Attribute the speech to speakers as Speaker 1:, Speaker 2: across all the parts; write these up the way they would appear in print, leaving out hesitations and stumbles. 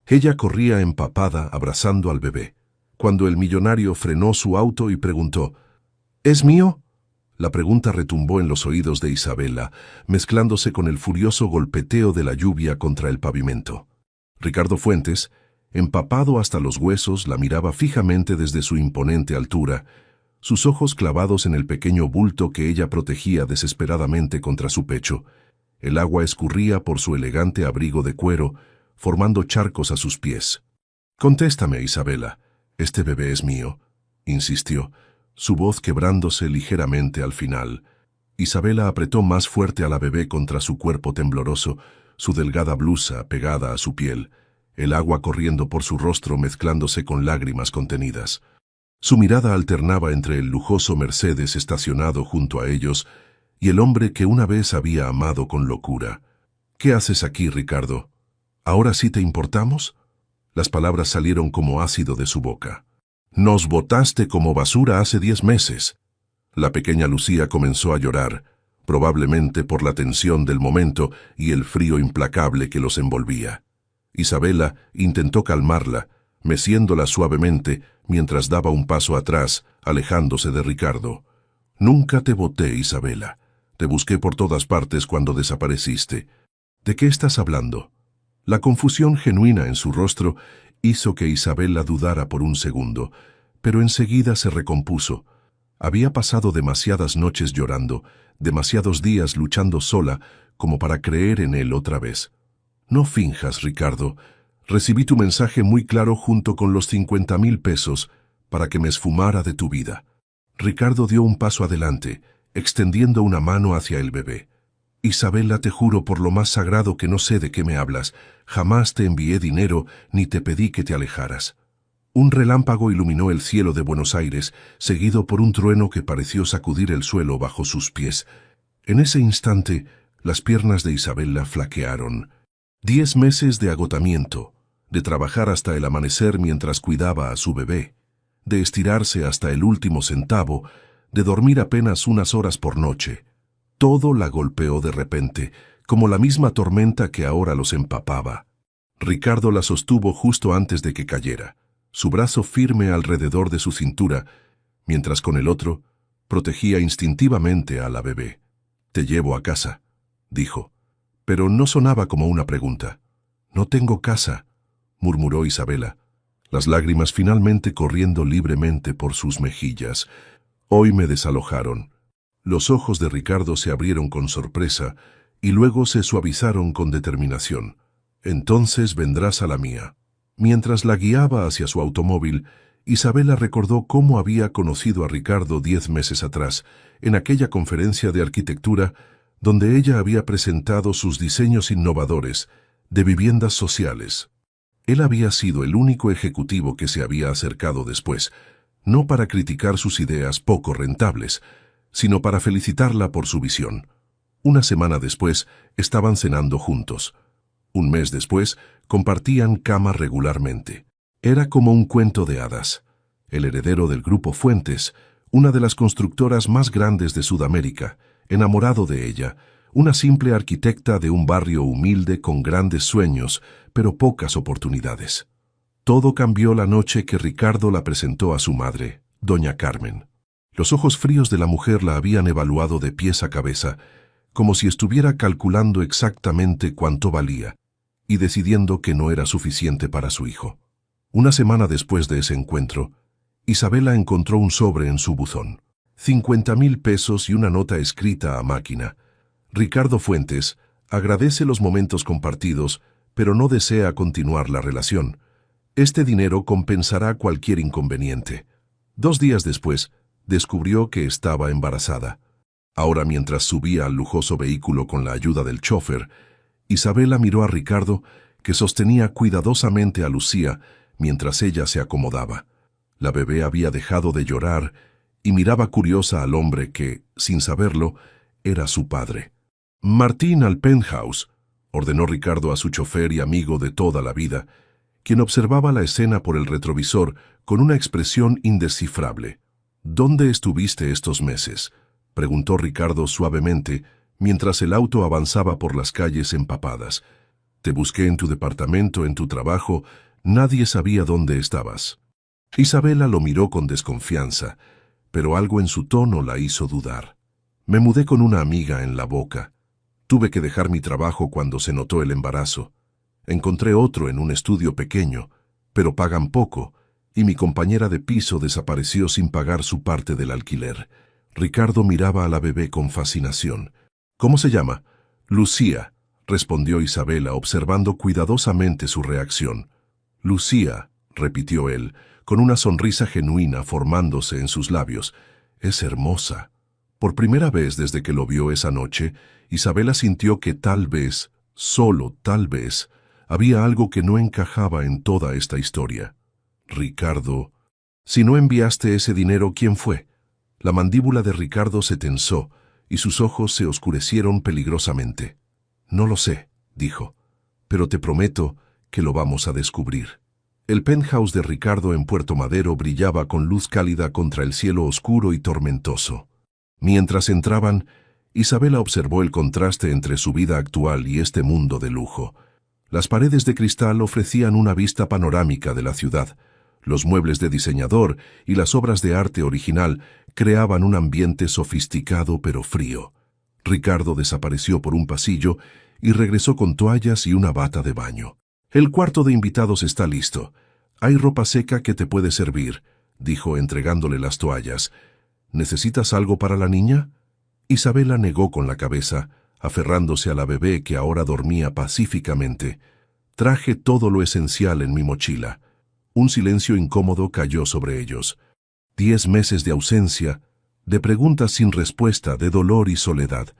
Speaker 1: Ella corría empapada abrazando al bebé, cuando el millonario frenó su auto y preguntó, ¿Es mío? La pregunta retumbó en los oídos de Isabela, mezclándose con el furioso golpeteo de la lluvia contra el pavimento. Ricardo Fuentes, empapado hasta los huesos, la miraba fijamente desde su imponente altura, sus ojos clavados en el pequeño bulto que ella protegía desesperadamente contra su pecho. El agua escurría por su elegante abrigo de cuero, formando charcos a sus pies. «Contéstame, Isabela, este bebé es mío», insistió, su voz quebrándose ligeramente al final. Isabela apretó más fuerte a la bebé contra su cuerpo tembloroso, su delgada blusa pegada a su piel, el agua corriendo por su rostro mezclándose con lágrimas contenidas. Su mirada alternaba entre el lujoso Mercedes estacionado junto a ellos y el hombre que una vez había amado con locura. «¿Qué haces aquí, Ricardo? ¿Ahora sí te importamos?» Las palabras salieron como ácido de su boca. «Nos botaste como basura hace 10 meses». La pequeña Lucía comenzó a llorar, probablemente por la tensión del momento y el frío implacable que los envolvía. Isabela intentó calmarla, meciéndola suavemente mientras daba un paso atrás, alejándose de Ricardo. «Nunca te boté, Isabela. Te busqué por todas partes cuando desapareciste. ¿De qué estás hablando?» La confusión genuina en su rostro hizo que Isabela dudara por un segundo, pero enseguida se recompuso. Había pasado demasiadas noches llorando, demasiados días luchando sola como para creer en él otra vez. «No finjas, Ricardo. Recibí tu mensaje muy claro junto con los 50,000 pesos para que me esfumara de tu vida». Ricardo dio un paso adelante, extendiendo una mano hacia el bebé. «Isabela, te juro por lo más sagrado que no sé de qué me hablas. Jamás te envié dinero ni te pedí que te alejaras». Un relámpago iluminó el cielo de Buenos Aires, seguido por un trueno que pareció sacudir el suelo bajo sus pies. En ese instante, las piernas de Isabela flaquearon. 10 meses de agotamiento, de trabajar hasta el amanecer mientras cuidaba a su bebé, de estirarse hasta el último centavo, de dormir apenas unas horas por noche. Todo la golpeó de repente, como la misma tormenta que ahora los empapaba. Ricardo la sostuvo justo antes de que cayera, su brazo firme alrededor de su cintura, mientras con el otro protegía instintivamente a la bebé. «Te llevo a casa», dijo, pero no sonaba como una pregunta. «No tengo casa», murmuró Isabela, las lágrimas finalmente corriendo libremente por sus mejillas. «Hoy me desalojaron». Los ojos de Ricardo se abrieron con sorpresa y luego se suavizaron con determinación. «Entonces vendrás a la mía». Mientras la guiaba hacia su automóvil, Isabela recordó cómo había conocido a Ricardo 10 meses atrás, en aquella conferencia de arquitectura donde ella había presentado sus diseños innovadores de viviendas sociales. Él había sido el único ejecutivo que se había acercado después, no para criticar sus ideas poco rentables, sino para felicitarla por su visión. Una semana después, estaban cenando juntos. Un mes después, compartían cama regularmente. Era como un cuento de hadas. El heredero del Grupo Fuentes, una de las constructoras más grandes de Sudamérica, enamorado de ella, una simple arquitecta de un barrio humilde con grandes sueños, pero pocas oportunidades. Todo cambió la noche que Ricardo la presentó a su madre, doña Carmen. Los ojos fríos de la mujer la habían evaluado de pies a cabeza, como si estuviera calculando exactamente cuánto valía, y decidiendo que no era suficiente para su hijo. Una semana después de ese encuentro, Isabela encontró un sobre en su buzón. 50,000 pesos y una nota escrita a máquina. «Ricardo Fuentes agradece los momentos compartidos, pero no desea continuar la relación. Este dinero compensará cualquier inconveniente». 2 días después, descubrió que estaba embarazada. Ahora, mientras subía al lujoso vehículo con la ayuda del chofer, Isabela miró a Ricardo, que sostenía cuidadosamente a Lucía mientras ella se acomodaba. La bebé había dejado de llorar y miraba curiosa al hombre que, sin saberlo, era su padre. «Martín al penthouse», ordenó Ricardo a su chofer y amigo de toda la vida, quien observaba la escena por el retrovisor con una expresión indescifrable. «¿Dónde estuviste estos meses?», preguntó Ricardo suavemente, mientras el auto avanzaba por las calles empapadas. Te busqué en tu departamento, en tu trabajo, nadie sabía dónde estabas. Isabela lo miró con desconfianza, pero algo en su tono la hizo dudar. Me mudé con una amiga en La Boca. Tuve que dejar mi trabajo cuando se notó el embarazo. Encontré otro en un estudio pequeño, pero pagan poco, y mi compañera de piso desapareció sin pagar su parte del alquiler. Ricardo miraba a la bebé con fascinación. ¿Cómo se llama? Lucía, respondió Isabela, observando cuidadosamente su reacción. Lucía, repitió él, con una sonrisa genuina formándose en sus labios. Es hermosa. Por primera vez desde que lo vio esa noche, Isabela sintió que tal vez, solo tal vez, había algo que no encajaba en toda esta historia. Ricardo, si no enviaste ese dinero, ¿quién fue? La mandíbula de Ricardo se tensó y sus ojos se oscurecieron peligrosamente. No lo sé, dijo, pero te prometo que lo vamos a descubrir. El penthouse de Ricardo en Puerto Madero brillaba con luz cálida contra el cielo oscuro y tormentoso. Mientras entraban, Isabela observó el contraste entre su vida actual y este mundo de lujo. Las paredes de cristal ofrecían una vista panorámica de la ciudad. Los muebles de diseñador y las obras de arte original creaban un ambiente sofisticado pero frío. Ricardo desapareció por un pasillo y regresó con toallas y una bata de baño. El cuarto de invitados está listo. Hay ropa seca que te puede servir, dijo entregándole las toallas. ¿Necesitas algo para la niña? Isabela negó con la cabeza, aferrándose a la bebé que ahora dormía pacíficamente. Traje todo lo esencial en mi mochila. Un silencio incómodo cayó sobre ellos. 10 meses de ausencia, de preguntas sin respuesta, de dolor y soledad.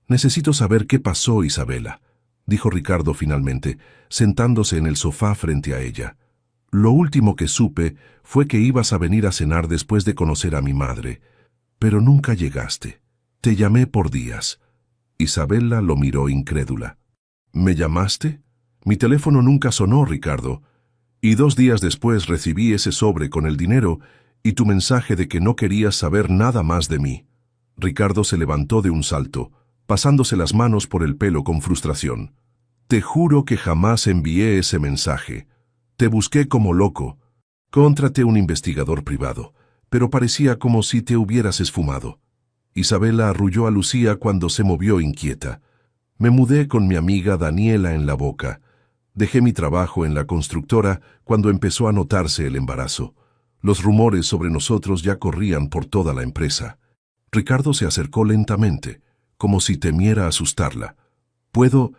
Speaker 1: Necesito saber qué pasó, Isabela, dijo Ricardo finalmente, sentándose en el sofá frente a ella. Lo último que supe fue que ibas a venir a cenar después de conocer a mi madre, pero nunca llegaste. Te llamé por días. Isabela lo miró incrédula. ¿Me llamaste? Mi teléfono nunca sonó, Ricardo. Y 2 días después recibí ese sobre con el dinero y tu mensaje de que no querías saber nada más de mí. Ricardo se levantó de un salto, pasándose las manos por el pelo con frustración. Te juro que jamás envié ese mensaje. Te busqué como loco. Contraté un investigador privado, pero parecía como si te hubieras esfumado. Isabela arrulló a Lucía cuando se movió inquieta. Me mudé con mi amiga Daniela en La Boca. Dejé mi trabajo en la constructora cuando empezó a notarse el embarazo. Los rumores sobre nosotros ya corrían por toda la empresa. Ricardo se acercó lentamente, como si temiera asustarla. ¿Puedo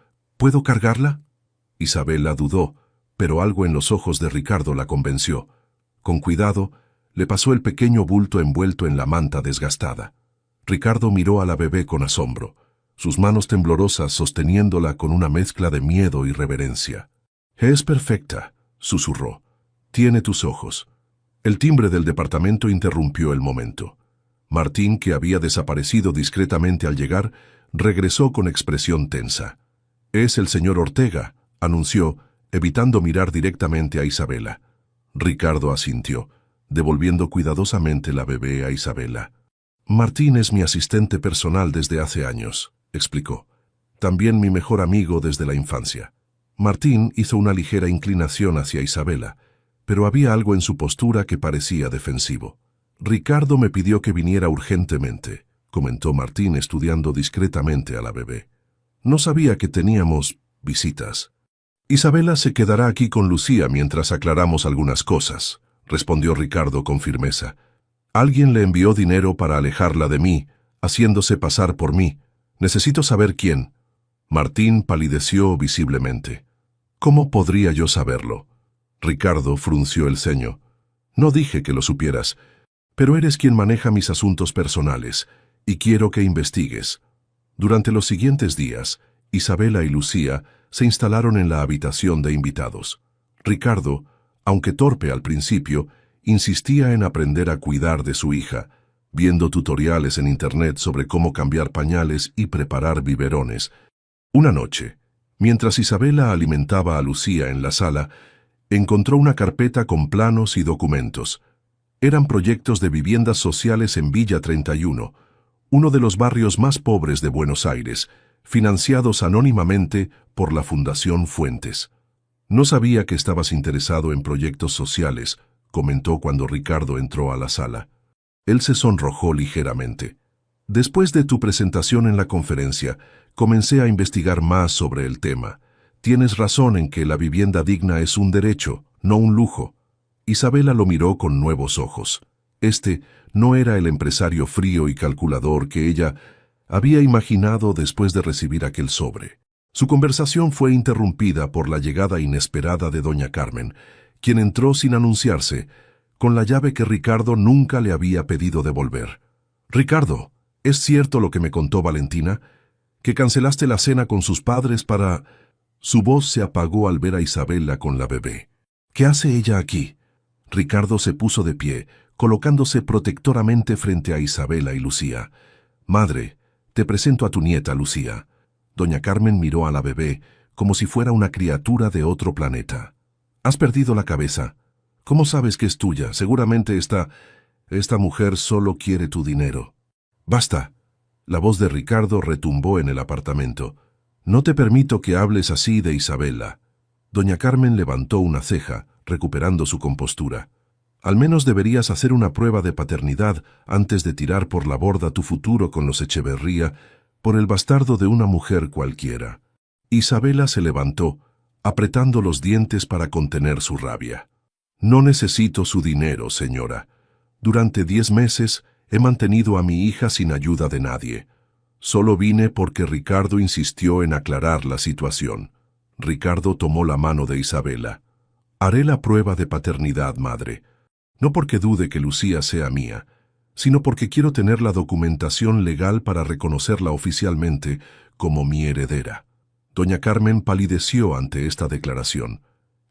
Speaker 1: cargarla? Isabela dudó, pero algo en los ojos de Ricardo la convenció. Con cuidado, le pasó el pequeño bulto envuelto en la manta desgastada. Ricardo miró a la bebé con asombro, sus manos temblorosas sosteniéndola con una mezcla de miedo y reverencia. «Es perfecta», susurró. «Tiene tus ojos». El timbre del departamento interrumpió el momento. Martín, que había desaparecido discretamente al llegar, regresó con expresión tensa. «Es el señor Ortega», anunció, evitando mirar directamente a Isabela. Ricardo asintió, devolviendo cuidadosamente la bebé a Isabela. «Martín es mi asistente personal desde hace años», explicó. «También mi mejor amigo desde la infancia». Martín hizo una ligera inclinación hacia Isabela, pero había algo en su postura que parecía defensivo. «Ricardo me pidió que viniera urgentemente», comentó Martín estudiando discretamente a la bebé. «No sabía que teníamos visitas». «Isabela se quedará aquí con Lucía mientras aclaramos algunas cosas», respondió Ricardo con firmeza. «Alguien le envió dinero para alejarla de mí, haciéndose pasar por mí. Necesito saber quién». Martín palideció visiblemente. «¿Cómo podría yo saberlo?» Ricardo frunció el ceño. «No dije que lo supieras, pero eres quien maneja mis asuntos personales, y quiero que investigues». Durante los siguientes días, Isabela y Lucía se instalaron en la habitación de invitados. Ricardo, aunque torpe al principio, insistía en aprender a cuidar de su hija, viendo tutoriales en internet sobre cómo cambiar pañales y preparar biberones. Una noche, mientras Isabela alimentaba a Lucía en la sala, encontró una carpeta con planos y documentos. Eran proyectos de viviendas sociales en Villa 31, uno de los barrios más pobres de Buenos Aires, financiados anónimamente por la Fundación Fuentes. No sabía que estabas interesado en proyectos sociales, comentó cuando Ricardo entró a la sala. Él se sonrojó ligeramente. Después de tu presentación en la conferencia, comencé a investigar más sobre el tema. Tienes razón en que la vivienda digna es un derecho, no un lujo. Isabela lo miró con nuevos ojos. Este no era el empresario frío y calculador que ella había imaginado después de recibir aquel sobre. Su conversación fue interrumpida por la llegada inesperada de doña Carmen, quien entró sin anunciarse, con la llave que Ricardo nunca le había pedido devolver. «Ricardo, ¿es cierto lo que me contó Valentina? ¿Que cancelaste la cena con sus padres para...?» Su voz se apagó al ver a Isabela con la bebé. «¿Qué hace ella aquí?» Ricardo se puso de pie, colocándose protectoramente frente a Isabela y Lucía. «Madre, te presento a tu nieta, Lucía». Doña Carmen miró a la bebé como si fuera una criatura de otro planeta. «¿Has perdido la cabeza? ¿Cómo sabes que es tuya? Seguramente esta mujer solo quiere tu dinero». «Basta». La voz de Ricardo retumbó en el apartamento. «No te permito que hables así de Isabela». Doña Carmen levantó una ceja, recuperando su compostura. «Al menos deberías hacer una prueba de paternidad antes de tirar por la borda tu futuro con los Echeverría por el bastardo de una mujer cualquiera». Isabela se levantó, apretando los dientes para contener su rabia. «No necesito su dinero, señora. Durante 10 meses he mantenido a mi hija sin ayuda de nadie. Solo vine porque Ricardo insistió en aclarar la situación». Ricardo tomó la mano de Isabela. «Haré la prueba de paternidad, madre. No porque dude que Lucía sea mía, sino porque quiero tener la documentación legal para reconocerla oficialmente como mi heredera». Doña Carmen palideció ante esta declaración.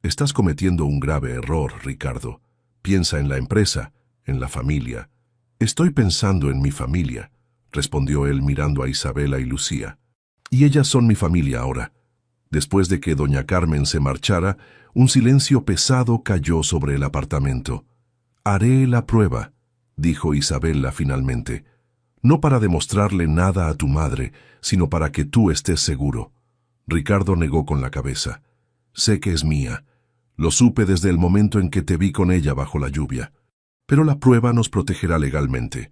Speaker 1: «Estás cometiendo un grave error, Ricardo. Piensa en la empresa, en la familia». «Estoy pensando en mi familia», respondió él mirando a Isabela y Lucía. «Y ellas son mi familia ahora». Después de que doña Carmen se marchara, un silencio pesado cayó sobre el apartamento. «Haré la prueba», dijo Isabela finalmente. «No para demostrarle nada a tu madre, sino para que tú estés seguro». Ricardo negó con la cabeza. «Sé que es mía. Lo supe desde el momento en que te vi con ella bajo la lluvia. Pero la prueba nos protegerá legalmente».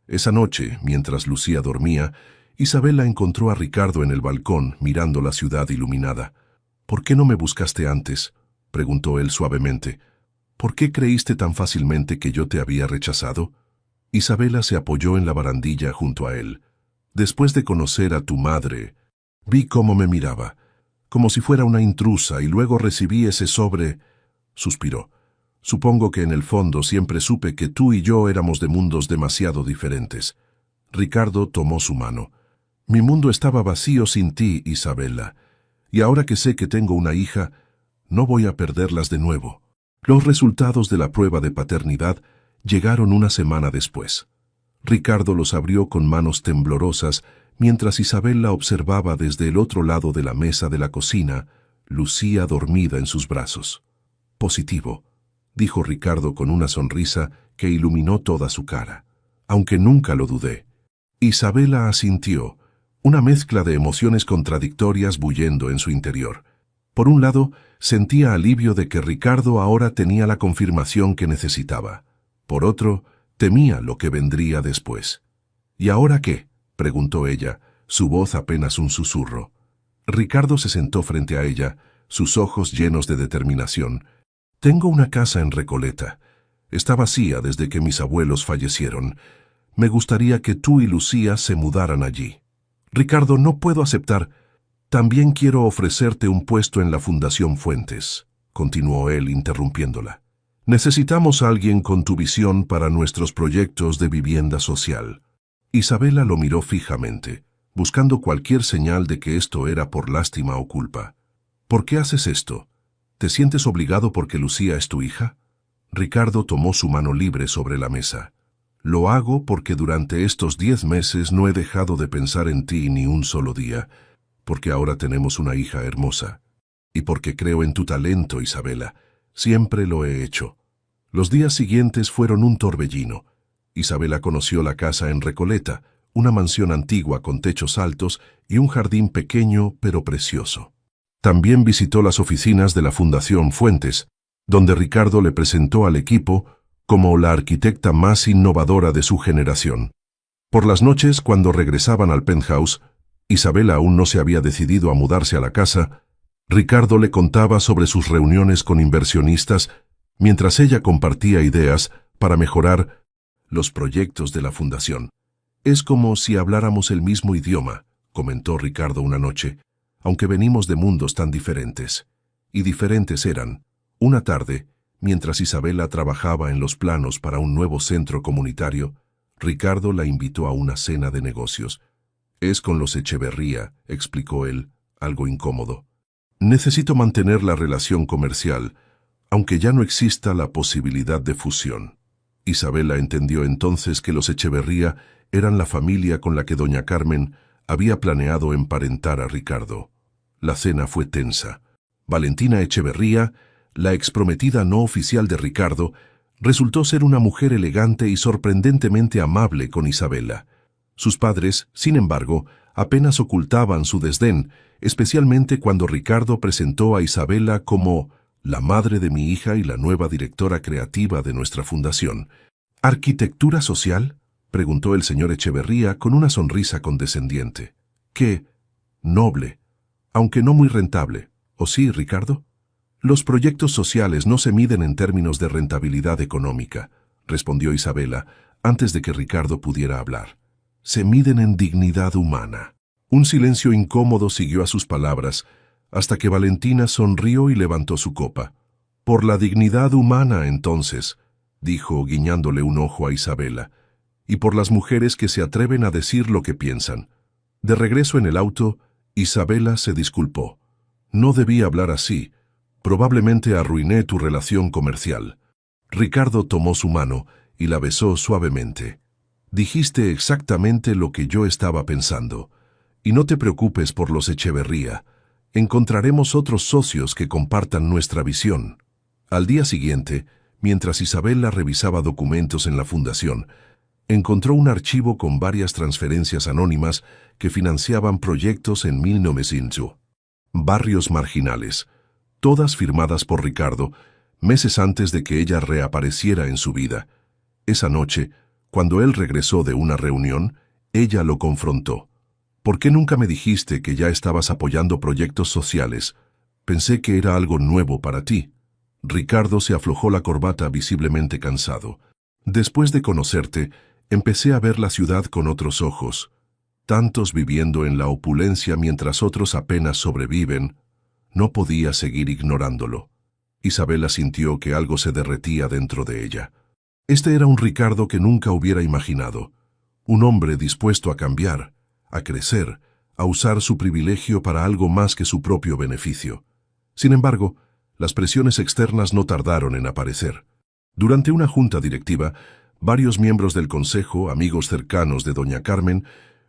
Speaker 1: Esa noche, mientras Lucía dormía, Isabela encontró a Ricardo en el balcón mirando la ciudad iluminada. «¿Por qué no me buscaste antes?», preguntó él suavemente. «¿Por qué creíste tan fácilmente que yo te había rechazado?». Isabela se apoyó en la barandilla junto a él. «Después de conocer a tu madre, vi cómo me miraba, como si fuera una intrusa, y luego recibí ese sobre...». Suspiró. «Supongo que en el fondo siempre supe que tú y yo éramos de mundos demasiado diferentes». Ricardo tomó su mano. «Mi mundo estaba vacío sin ti, Isabela, y ahora que sé que tengo una hija, no voy a perderlas de nuevo». Los resultados de la prueba de paternidad llegaron una semana después. Ricardo los abrió con manos temblorosas mientras Isabela observaba desde el otro lado de la mesa de la cocina, Lucía dormida en sus brazos. «Positivo», dijo Ricardo con una sonrisa que iluminó toda su cara. «Aunque nunca lo dudé». Isabela asintió, una mezcla de emociones contradictorias bullendo en su interior. Por un lado, sentía alivio de que Ricardo ahora tenía la confirmación que necesitaba. Por otro, temía lo que vendría después. «¿Y ahora qué?», preguntó ella, su voz apenas un susurro. Ricardo se sentó frente a ella, sus ojos llenos de determinación. «Tengo una casa en Recoleta. Está vacía desde que mis abuelos fallecieron. Me gustaría que tú y Lucía se mudaran allí». «Ricardo, no puedo aceptar. También quiero ofrecerte un puesto en la Fundación Fuentes», continuó él interrumpiéndola. «Necesitamos a alguien con tu visión para nuestros proyectos de vivienda social». Isabela lo miró fijamente, buscando cualquier señal de que esto era por lástima o culpa. «¿Por qué haces esto? ¿Te sientes obligado porque Lucía es tu hija?». Ricardo tomó su mano libre sobre la mesa. «Lo hago porque durante estos 10 meses no he dejado de pensar en ti ni un solo día, porque ahora tenemos una hija hermosa. Y porque creo en tu talento, Isabela. Siempre lo he hecho». Los días siguientes fueron un torbellino. Isabela conoció la casa en Recoleta, una mansión antigua con techos altos y un jardín pequeño pero precioso. También visitó las oficinas de la Fundación Fuentes, donde Ricardo le presentó al equipo como la arquitecta más innovadora de su generación. Por las noches, cuando regresaban al penthouse, Isabela aún no se había decidido a mudarse a la casa. Ricardo le contaba sobre sus reuniones con inversionistas, mientras ella compartía ideas para mejorar los proyectos de la fundación. «Es como si habláramos el mismo idioma», comentó Ricardo una noche, «aunque venimos de mundos tan diferentes». Y diferentes eran. Una tarde, mientras Isabela trabajaba en los planos para un nuevo centro comunitario, Ricardo la invitó a una cena de negocios. «Es con los Echeverría», explicó él, algo incómodo. «Necesito mantener la relación comercial, aunque ya no exista la posibilidad de fusión». Isabela entendió entonces que los Echeverría eran la familia con la que doña Carmen había planeado emparentar a Ricardo. La cena fue tensa. Valentina Echeverría, la exprometida no oficial de Ricardo, resultó ser una mujer elegante y sorprendentemente amable con Isabela. Sus padres, sin embargo, apenas ocultaban su desdén, especialmente cuando Ricardo presentó a Isabela como la madre de mi hija y la nueva directora creativa de nuestra fundación. «¿Arquitectura social?», preguntó el señor Echeverría con una sonrisa condescendiente. «¡Qué noble! Aunque no muy rentable. ¿O sí, Ricardo?» «Los proyectos sociales no se miden en términos de rentabilidad económica», respondió Isabela, antes de que Ricardo pudiera hablar. «Se miden en dignidad humana». Un silencio incómodo siguió a sus palabras, hasta que Valentina sonrió y levantó su copa. «Por la dignidad humana, entonces», dijo, guiñándole un ojo a Isabela, «y por las mujeres que se atreven a decir lo que piensan». De regreso en el auto, Isabela se disculpó. «No debí hablar así. Probablemente arruiné tu relación comercial». Ricardo tomó su mano y la besó suavemente. «Dijiste exactamente lo que yo estaba pensando. Y no te preocupes por los Echeverría. Encontraremos otros socios que compartan nuestra visión». Al día siguiente, mientras Isabela revisaba documentos en la fundación, encontró un archivo con varias transferencias anónimas que financiaban proyectos en 1900. Barrios marginales, todas firmadas por Ricardo, meses antes de que ella reapareciera en su vida. Esa noche, cuando él regresó de una reunión, ella lo confrontó. «¿Por qué nunca me dijiste que ya estabas apoyando proyectos sociales? Pensé que era algo nuevo para ti». Ricardo se aflojó la corbata visiblemente cansado. «Después de conocerte, empecé a ver la ciudad con otros ojos. Tantos viviendo en la opulencia mientras otros apenas sobreviven. No podía seguir ignorándolo». Isabela sintió que algo se derretía dentro de ella. Este era un Ricardo que nunca hubiera imaginado. Un hombre dispuesto a cambiar, a crecer, a usar su privilegio para algo más que su propio beneficio. Sin embargo, las presiones externas no tardaron en aparecer. Durante una junta directiva, varios miembros del consejo, amigos cercanos de doña Carmen,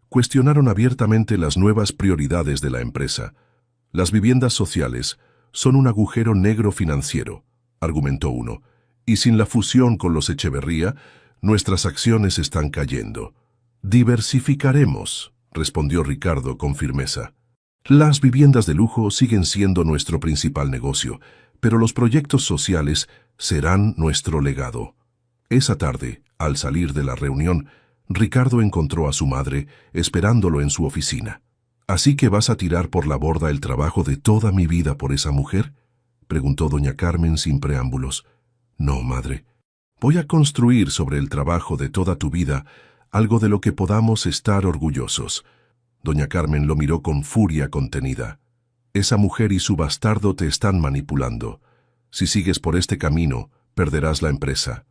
Speaker 1: cuestionaron abiertamente las nuevas prioridades de la empresa. «Las viviendas sociales son un agujero negro financiero», argumentó uno, «y sin la fusión con los Echeverría, nuestras acciones están cayendo». «Diversificaremos», respondió Ricardo con firmeza. «Las viviendas de lujo siguen siendo nuestro principal negocio, pero los proyectos sociales serán nuestro legado». Esa tarde, al salir de la reunión, Ricardo encontró a su madre esperándolo en su oficina. «¿Así que vas a tirar por la borda el trabajo de toda mi vida por esa mujer?», preguntó doña Carmen sin preámbulos. «No, madre. Voy a construir sobre el trabajo de toda tu vida algo de lo que podamos estar orgullosos». Doña Carmen lo miró con furia contenida. «Esa mujer y su bastardo te están manipulando. Si sigues por este camino, perderás la empresa».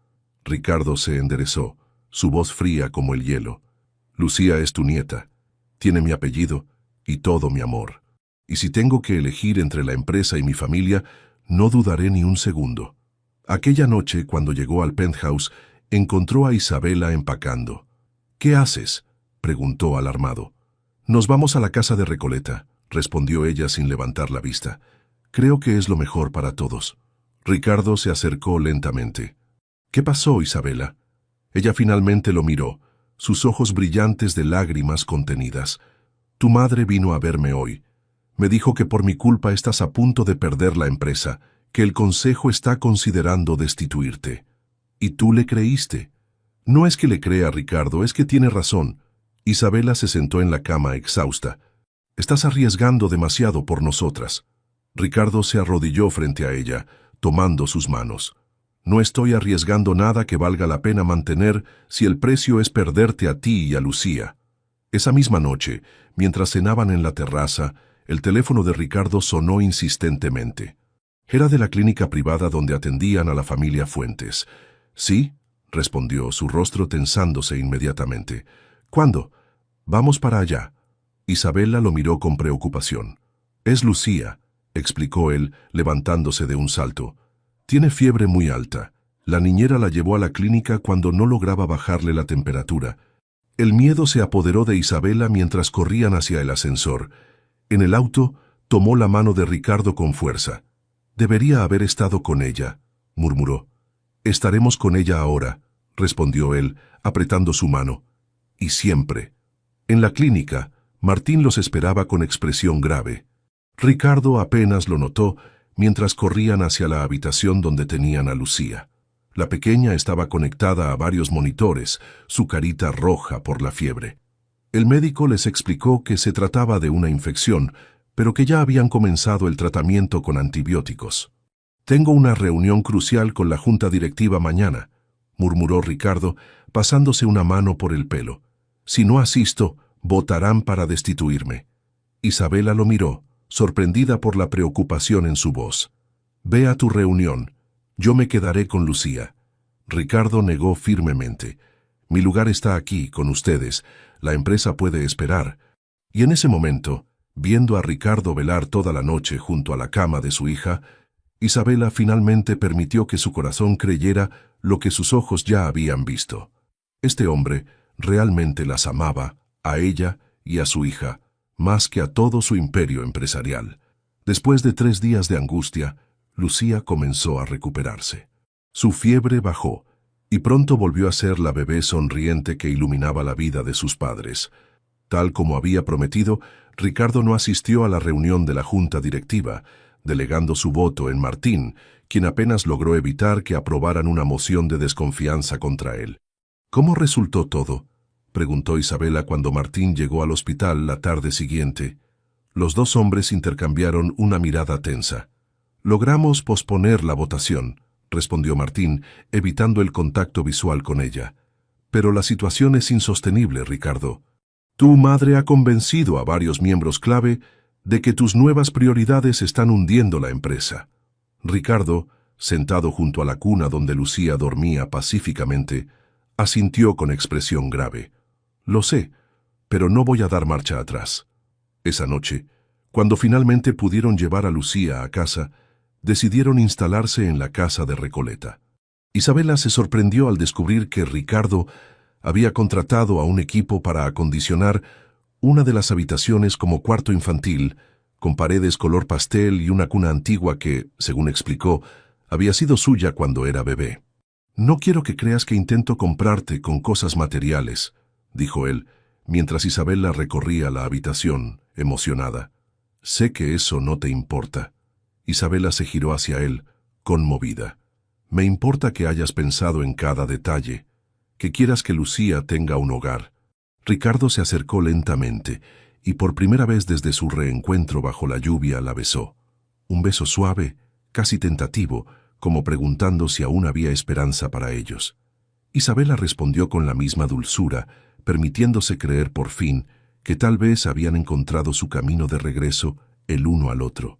Speaker 1: Ricardo se enderezó, su voz fría como el hielo. «Lucía es tu nieta. Tiene mi apellido y todo mi amor. Y si tengo que elegir entre la empresa y mi familia, no dudaré ni un segundo». Aquella noche, cuando llegó al penthouse, encontró a Isabela empacando. «¿Qué haces?», preguntó alarmado. «Nos vamos a la casa de Recoleta», respondió ella sin levantar la vista. «Creo que es lo mejor para todos». Ricardo se acercó lentamente. «¿Qué pasó, Isabela?». Ella finalmente lo miró, sus ojos brillantes de lágrimas contenidas. Tu madre vino a verme hoy. Me dijo que por mi culpa estás a punto de perder la empresa, que el consejo está considerando destituirte. ¿Y tú le creíste? No es que le crea, Ricardo, es que tiene razón. Isabela se sentó en la cama exhausta. Estás arriesgando demasiado por nosotras. Ricardo se arrodilló frente a ella, tomando sus manos. No estoy arriesgando nada que valga la pena mantener si el precio es perderte a ti y a Lucía. Esa misma noche, mientras cenaban en la terraza, el teléfono de Ricardo sonó insistentemente. Era de la clínica privada donde atendían a la familia Fuentes. «Sí», respondió, su rostro tensándose inmediatamente. «¿Cuándo?» «Vamos para allá». Isabela lo miró con preocupación. «Es Lucía», explicó él, levantándose de un salto. «Tiene fiebre muy alta. La niñera la llevó a la clínica cuando no lograba bajarle la temperatura». El miedo se apoderó de Isabela mientras corrían hacia el ascensor. En el auto, tomó la mano de Ricardo con fuerza. «Debería haber estado con ella», murmuró. «Estaremos con ella ahora», respondió él, apretando su mano. «Y siempre». En la clínica, Martín los esperaba con expresión grave. Ricardo apenas lo notó mientras corrían hacia la habitación donde tenían a Lucía. La pequeña estaba conectada a varios monitores, su carita roja por la fiebre. El médico les explicó que se trataba de una infección, pero que ya habían comenzado el tratamiento con antibióticos. «Tengo una reunión crucial con la junta directiva mañana», murmuró Ricardo, pasándose una mano por el pelo. «Si no asisto, votarán para destituirme». Isabela lo miró, sorprendida por la preocupación en su voz. «Ve a tu reunión. Yo me quedaré con Lucía». Ricardo negó firmemente. «Mi lugar está aquí, con ustedes. La empresa puede esperar». Y en ese momento, viendo a Ricardo velar toda la noche junto a la cama de su hija, Isabela finalmente permitió que su corazón creyera lo que sus ojos ya habían visto. Este hombre realmente las amaba, a ella y a su hija, más que a todo su imperio empresarial. Después de 3 días de angustia, Lucía comenzó a recuperarse. Su fiebre bajó, y pronto volvió a ser la bebé sonriente que iluminaba la vida de sus padres. Tal como había prometido, Ricardo no asistió a la reunión de la junta directiva, delegando su voto en Martín, quien apenas logró evitar que aprobaran una moción de desconfianza contra él. «¿Cómo resultó todo?», preguntó Isabela cuando Martín llegó al hospital la tarde siguiente. Los dos hombres intercambiaron una mirada tensa. «Logramos posponer la votación», respondió Martín, evitando el contacto visual con ella. «Pero la situación es insostenible, Ricardo. Tu madre ha convencido a varios miembros clave de que tus nuevas prioridades están hundiendo la empresa». Ricardo, sentado junto a la cuna donde Lucía dormía pacíficamente, asintió con expresión grave. «Lo sé, pero no voy a dar marcha atrás». Esa noche, cuando finalmente pudieron llevar a Lucía a casa, decidieron instalarse en la casa de Recoleta. Isabela se sorprendió al descubrir que Ricardo había contratado a un equipo para acondicionar una de las habitaciones como cuarto infantil, con paredes color pastel y una cuna antigua que, según explicó, había sido suya cuando era bebé. «No quiero que creas que intento comprarte con cosas materiales», dijo él, mientras Isabela recorría la habitación, emocionada. «Sé que eso no te importa». Isabela se giró hacia él, conmovida. «Me importa que hayas pensado en cada detalle, que quieras que Lucía tenga un hogar». Ricardo se acercó lentamente y por primera vez desde su reencuentro bajo la lluvia la besó. Un beso suave, casi tentativo, como preguntando si aún había esperanza para ellos. Isabela respondió con la misma dulzura, permitiéndose creer por fin que tal vez habían encontrado su camino de regreso el uno al otro.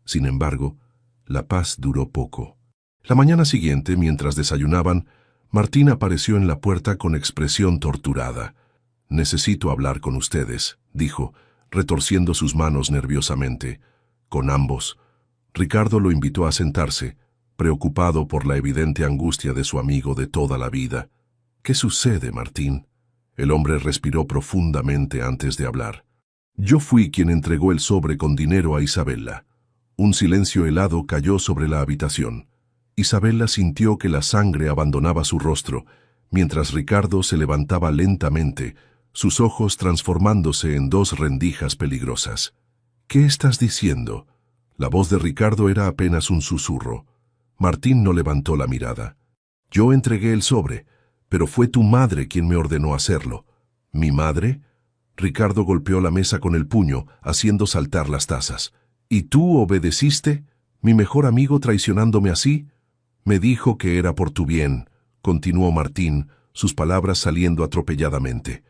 Speaker 1: Sin embargo, la paz duró poco. La mañana siguiente, mientras desayunaban, Martín apareció en la puerta con expresión torturada. «Necesito hablar con ustedes», dijo, retorciendo sus manos nerviosamente. «Con ambos». Ricardo lo invitó a sentarse, preocupado por la evidente angustia de su amigo de toda la vida. «¿Qué sucede, Martín?». El hombre respiró profundamente antes de hablar. «Yo fui quien entregó el sobre con dinero a Isabela». Un silencio helado cayó sobre la habitación. Isabela sintió que la sangre abandonaba su rostro, mientras Ricardo se levantaba lentamente, sus ojos transformándose en dos rendijas peligrosas. «¿Qué estás diciendo?» La voz de Ricardo era apenas un susurro. Martín no levantó la mirada. «Yo entregué el sobre, pero fue tu madre quien me ordenó hacerlo». «¿Mi madre?» Ricardo golpeó la mesa con el puño, haciendo saltar las tazas. «¿Y tú obedeciste? ¿Mi mejor amigo traicionándome así?» «Me dijo que era por tu bien», continuó Martín, sus palabras saliendo atropelladamente.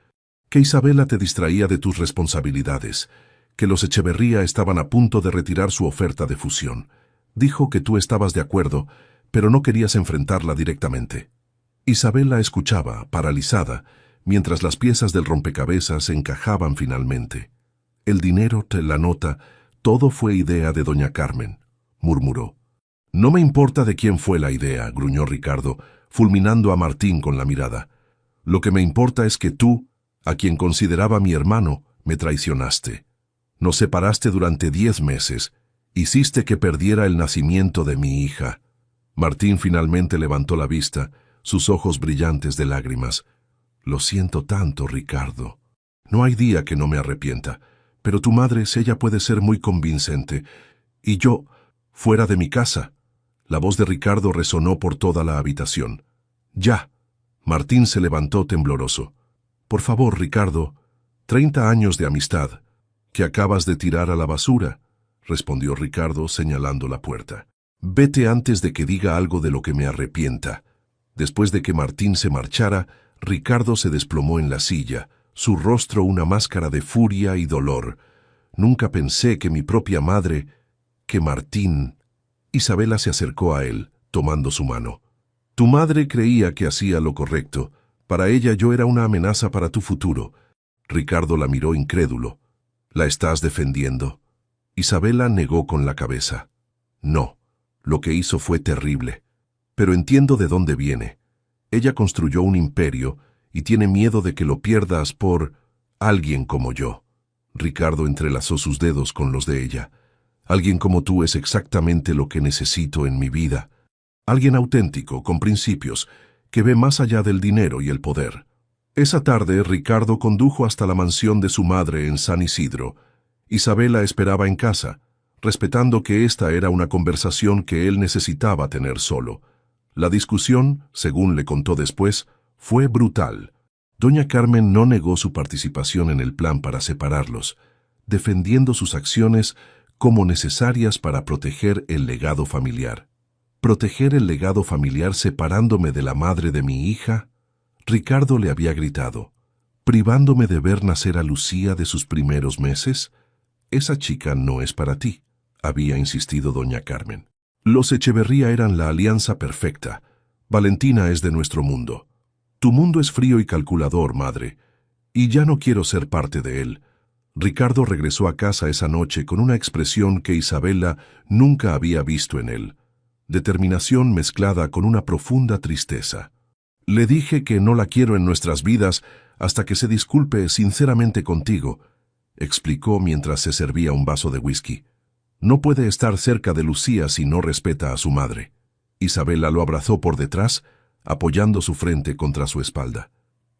Speaker 1: «Que Isabela te distraía de tus responsabilidades, que los Echeverría estaban a punto de retirar su oferta de fusión. Dijo que tú estabas de acuerdo, pero no querías enfrentarla directamente». Isabela escuchaba, paralizada, mientras las piezas del rompecabezas se encajaban finalmente. «El dinero, la nota, todo fue idea de doña Carmen», murmuró. «No me importa de quién fue la idea», gruñó Ricardo, fulminando a Martín con la mirada. «Lo que me importa es que tú, a quien consideraba mi hermano, me traicionaste. Nos separaste durante 10 meses. Hiciste que perdiera el nacimiento de mi hija». Martín finalmente levantó la vista, sus ojos brillantes de lágrimas. «Lo siento tanto, Ricardo. No hay día que no me arrepienta, pero tu madre, ella puede ser muy convincente. Y yo, fuera de mi casa». La voz de Ricardo resonó por toda la habitación. «Ya». Martín se levantó tembloroso. «Por favor, Ricardo, 30 años de amistad, que acabas de tirar a la basura», respondió Ricardo señalando la puerta. «Vete antes de que diga algo de lo que me arrepienta». Después de que Martín se marchara, Ricardo se desplomó en la silla, su rostro una máscara de furia y dolor. «Nunca pensé que mi propia madre, que Martín...» Isabela se acercó a él, tomando su mano. «Tu madre creía que hacía lo correcto. Para ella yo era una amenaza para tu futuro». Ricardo la miró incrédulo. «¿La estás defendiendo?» Isabela negó con la cabeza. «No, lo que hizo fue terrible. Pero entiendo de dónde viene. Ella construyó un imperio y tiene miedo de que lo pierdas por alguien como yo». Ricardo entrelazó sus dedos con los de ella. «Alguien como tú es exactamente lo que necesito en mi vida. Alguien auténtico, con principios, que ve más allá del dinero y el poder». Esa tarde, Ricardo condujo hasta la mansión de su madre en San Isidro. Isabela esperaba en casa, respetando que esta era una conversación que él necesitaba tener solo. La discusión, según le contó después, fue brutal. Doña Carmen no negó su participación en el plan para separarlos, defendiendo sus acciones como necesarias para proteger el legado familiar. ¿Proteger el legado familiar separándome de la madre de mi hija? Ricardo le había gritado. ¿Privándome de ver nacer a Lucía de sus primeros meses? Esa chica no es para ti, había insistido doña Carmen. Los Echeverría eran la alianza perfecta. Valentina es de nuestro mundo. Tu mundo es frío y calculador, madre, y ya no quiero ser parte de él. Ricardo regresó a casa esa noche con una expresión que Isabela nunca había visto en él. Determinación mezclada con una profunda tristeza. «Le dije que no la quiero en nuestras vidas hasta que se disculpe sinceramente contigo», explicó mientras se servía un vaso de whisky. «No puede estar cerca de Lucía si no respeta a su madre». Isabela lo abrazó por detrás, apoyando su frente contra su espalda.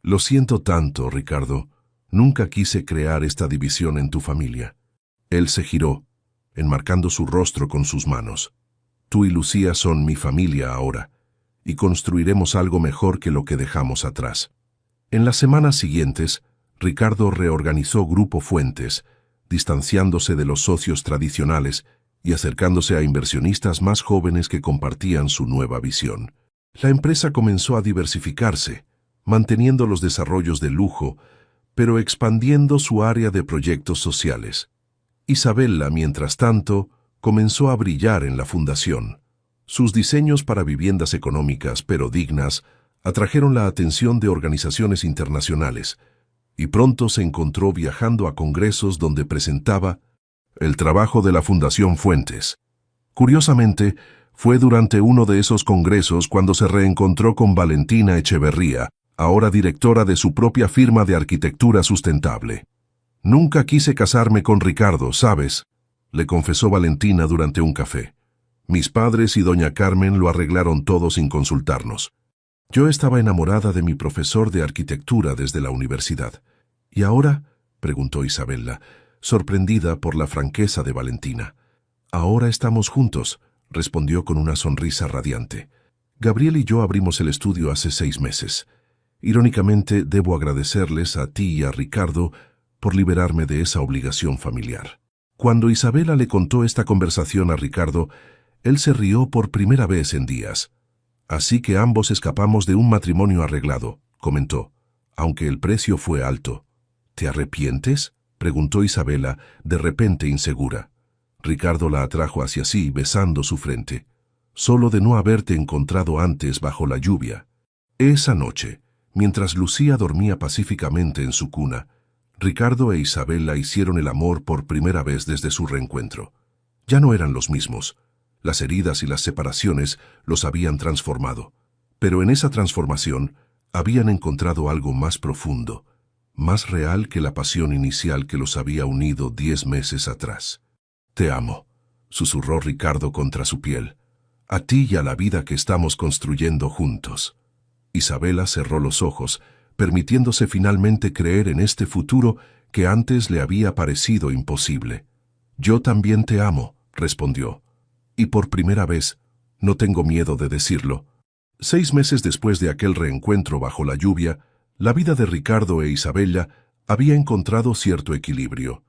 Speaker 1: «Lo siento tanto, Ricardo. Nunca quise crear esta división en tu familia». Él se giró, enmarcando su rostro con sus manos. «Tú y Lucía son mi familia ahora, y construiremos algo mejor que lo que dejamos atrás». En las semanas siguientes, Ricardo reorganizó Grupo Fuentes, distanciándose de los socios tradicionales y acercándose a inversionistas más jóvenes que compartían su nueva visión. La empresa comenzó a diversificarse, manteniendo los desarrollos de lujo, pero expandiendo su área de proyectos sociales. Isabela, mientras tanto, comenzó a brillar en la fundación. Sus diseños para viviendas económicas pero dignas atrajeron la atención de organizaciones internacionales, y pronto se encontró viajando a congresos donde presentaba el trabajo de la Fundación Fuentes. Curiosamente, fue durante uno de esos congresos cuando se reencontró con Valentina Echeverría, ahora directora de su propia firma de arquitectura sustentable. «Nunca quise casarme con Ricardo, ¿sabes?», le confesó Valentina durante un café. «Mis padres y doña Carmen lo arreglaron todo sin consultarnos. Yo estaba enamorada de mi profesor de arquitectura desde la universidad. ¿Y ahora?, preguntó Isabella, sorprendida por la franqueza de Valentina. Ahora estamos juntos, respondió con una sonrisa radiante. Gabriel y yo abrimos el estudio hace 6 meses. Irónicamente, debo agradecerles a ti y a Ricardo por liberarme de esa obligación familiar. Cuando Isabella le contó esta conversación a Ricardo, él se rió por primera vez en días. Así que ambos escapamos de un matrimonio arreglado, comentó, aunque el precio fue alto. ¿Te arrepientes?, preguntó Isabella, de repente insegura. Ricardo la atrajo hacia sí, besando su frente. Solo de no haberte encontrado antes bajo la lluvia. Esa noche, mientras Lucía dormía pacíficamente en su cuna, Ricardo e Isabella hicieron el amor por primera vez desde su reencuentro. Ya no eran los mismos. Las heridas y las separaciones los habían transformado. Pero en esa transformación habían encontrado algo más profundo, más real que la pasión inicial que los había unido 10 meses atrás. «Te amo», susurró Ricardo contra su piel. «A ti y a la vida que estamos construyendo juntos». Isabella cerró los ojos, permitiéndose finalmente creer en este futuro que antes le había parecido imposible. «Yo también te amo», respondió. «Y por primera vez, no tengo miedo de decirlo». 6 meses después de aquel reencuentro bajo la lluvia, la vida de Ricardo e Isabella había encontrado cierto equilibrio.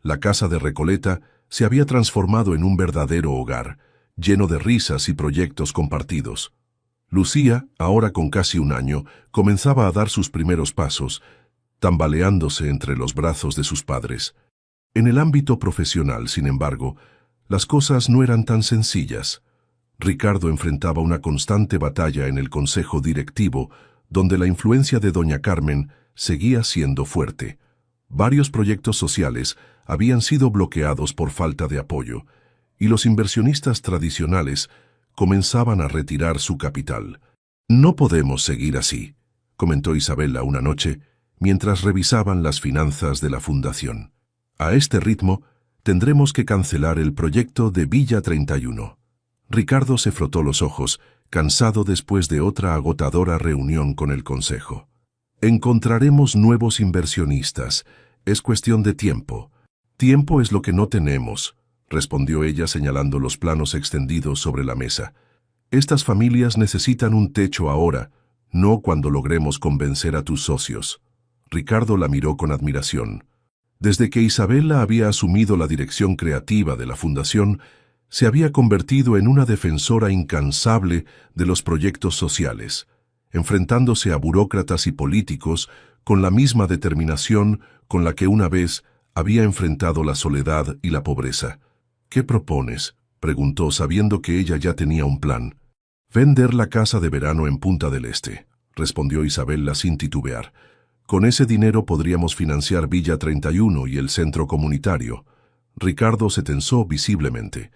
Speaker 1: La casa de Recoleta se había transformado en un verdadero hogar, lleno de risas y proyectos compartidos. Lucía, ahora con casi 1 año, comenzaba a dar sus primeros pasos, tambaleándose entre los brazos de sus padres. En el ámbito profesional, sin embargo, las cosas no eran tan sencillas. Ricardo enfrentaba una constante batalla en el consejo directivo, donde la influencia de doña Carmen seguía siendo fuerte. Varios proyectos sociales habían sido bloqueados por falta de apoyo, y los inversionistas tradicionales comenzaban a retirar su capital. «No podemos seguir así», comentó Isabella una noche, mientras revisaban las finanzas de la fundación. «A este ritmo, tendremos que cancelar el proyecto de Villa 31. Ricardo se frotó los ojos, cansado después de otra agotadora reunión con el consejo. «Encontraremos nuevos inversionistas. Es cuestión de tiempo». «Tiempo es lo que no tenemos», respondió ella señalando los planos extendidos sobre la mesa. «Estas familias necesitan un techo ahora, no cuando logremos convencer a tus socios». Ricardo la miró con admiración. Desde que Isabella había asumido la dirección creativa de la fundación, se había convertido en una defensora incansable de los proyectos sociales, enfrentándose a burócratas y políticos con la misma determinación con la que una vez había enfrentado la soledad y la pobreza. «¿Qué propones?», preguntó, sabiendo que ella ya tenía un plan. «Vender la casa de verano en Punta del Este», respondió Isabella sin titubear. «Con ese dinero podríamos financiar Villa 31 y el centro comunitario». Ricardo se tensó visiblemente.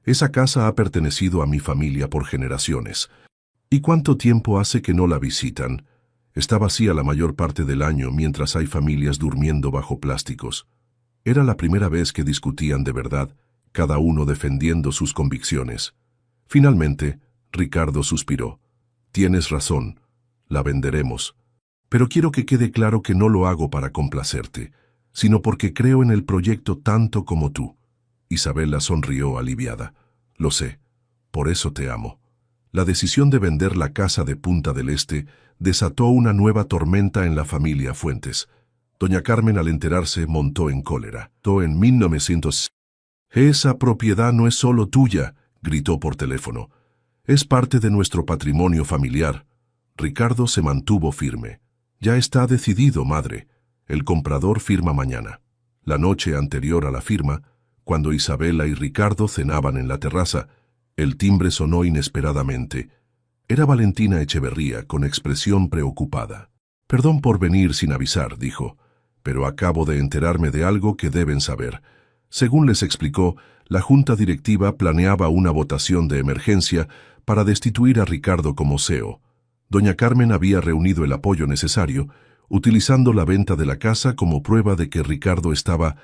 Speaker 1: «Esa casa ha pertenecido a mi familia por generaciones. ¿Y cuánto tiempo hace que no la visitan? Está vacía la mayor parte del año mientras hay familias durmiendo bajo plásticos». Era la primera vez que discutían de verdad, cada uno defendiendo sus convicciones. Finalmente, Ricardo suspiró. «Tienes razón, la venderemos. Pero quiero que quede claro que no lo hago para complacerte, sino porque creo en el proyecto tanto como tú». Isabella sonrió aliviada. «Lo sé, por eso te amo». La decisión de vender la casa de Punta del Este desató una nueva tormenta en la familia Fuentes. Doña Carmen, al enterarse, montó en cólera. En 1900. «Esa propiedad no es solo tuya», gritó por teléfono. «Es parte de nuestro patrimonio familiar». Ricardo se mantuvo firme. «Ya está decidido, madre. El comprador firma mañana». La noche anterior a la firma, cuando Isabella y Ricardo cenaban en la terraza, el timbre sonó inesperadamente. Era Valentina Echeverría, con expresión preocupada. «Perdón por venir sin avisar», dijo, «pero acabo de enterarme de algo que deben saber». Según les explicó, la junta directiva planeaba una votación de emergencia para destituir a Ricardo como CEO. Doña Carmen había reunido el apoyo necesario, utilizando la venta de la casa como prueba de que Ricardo estaba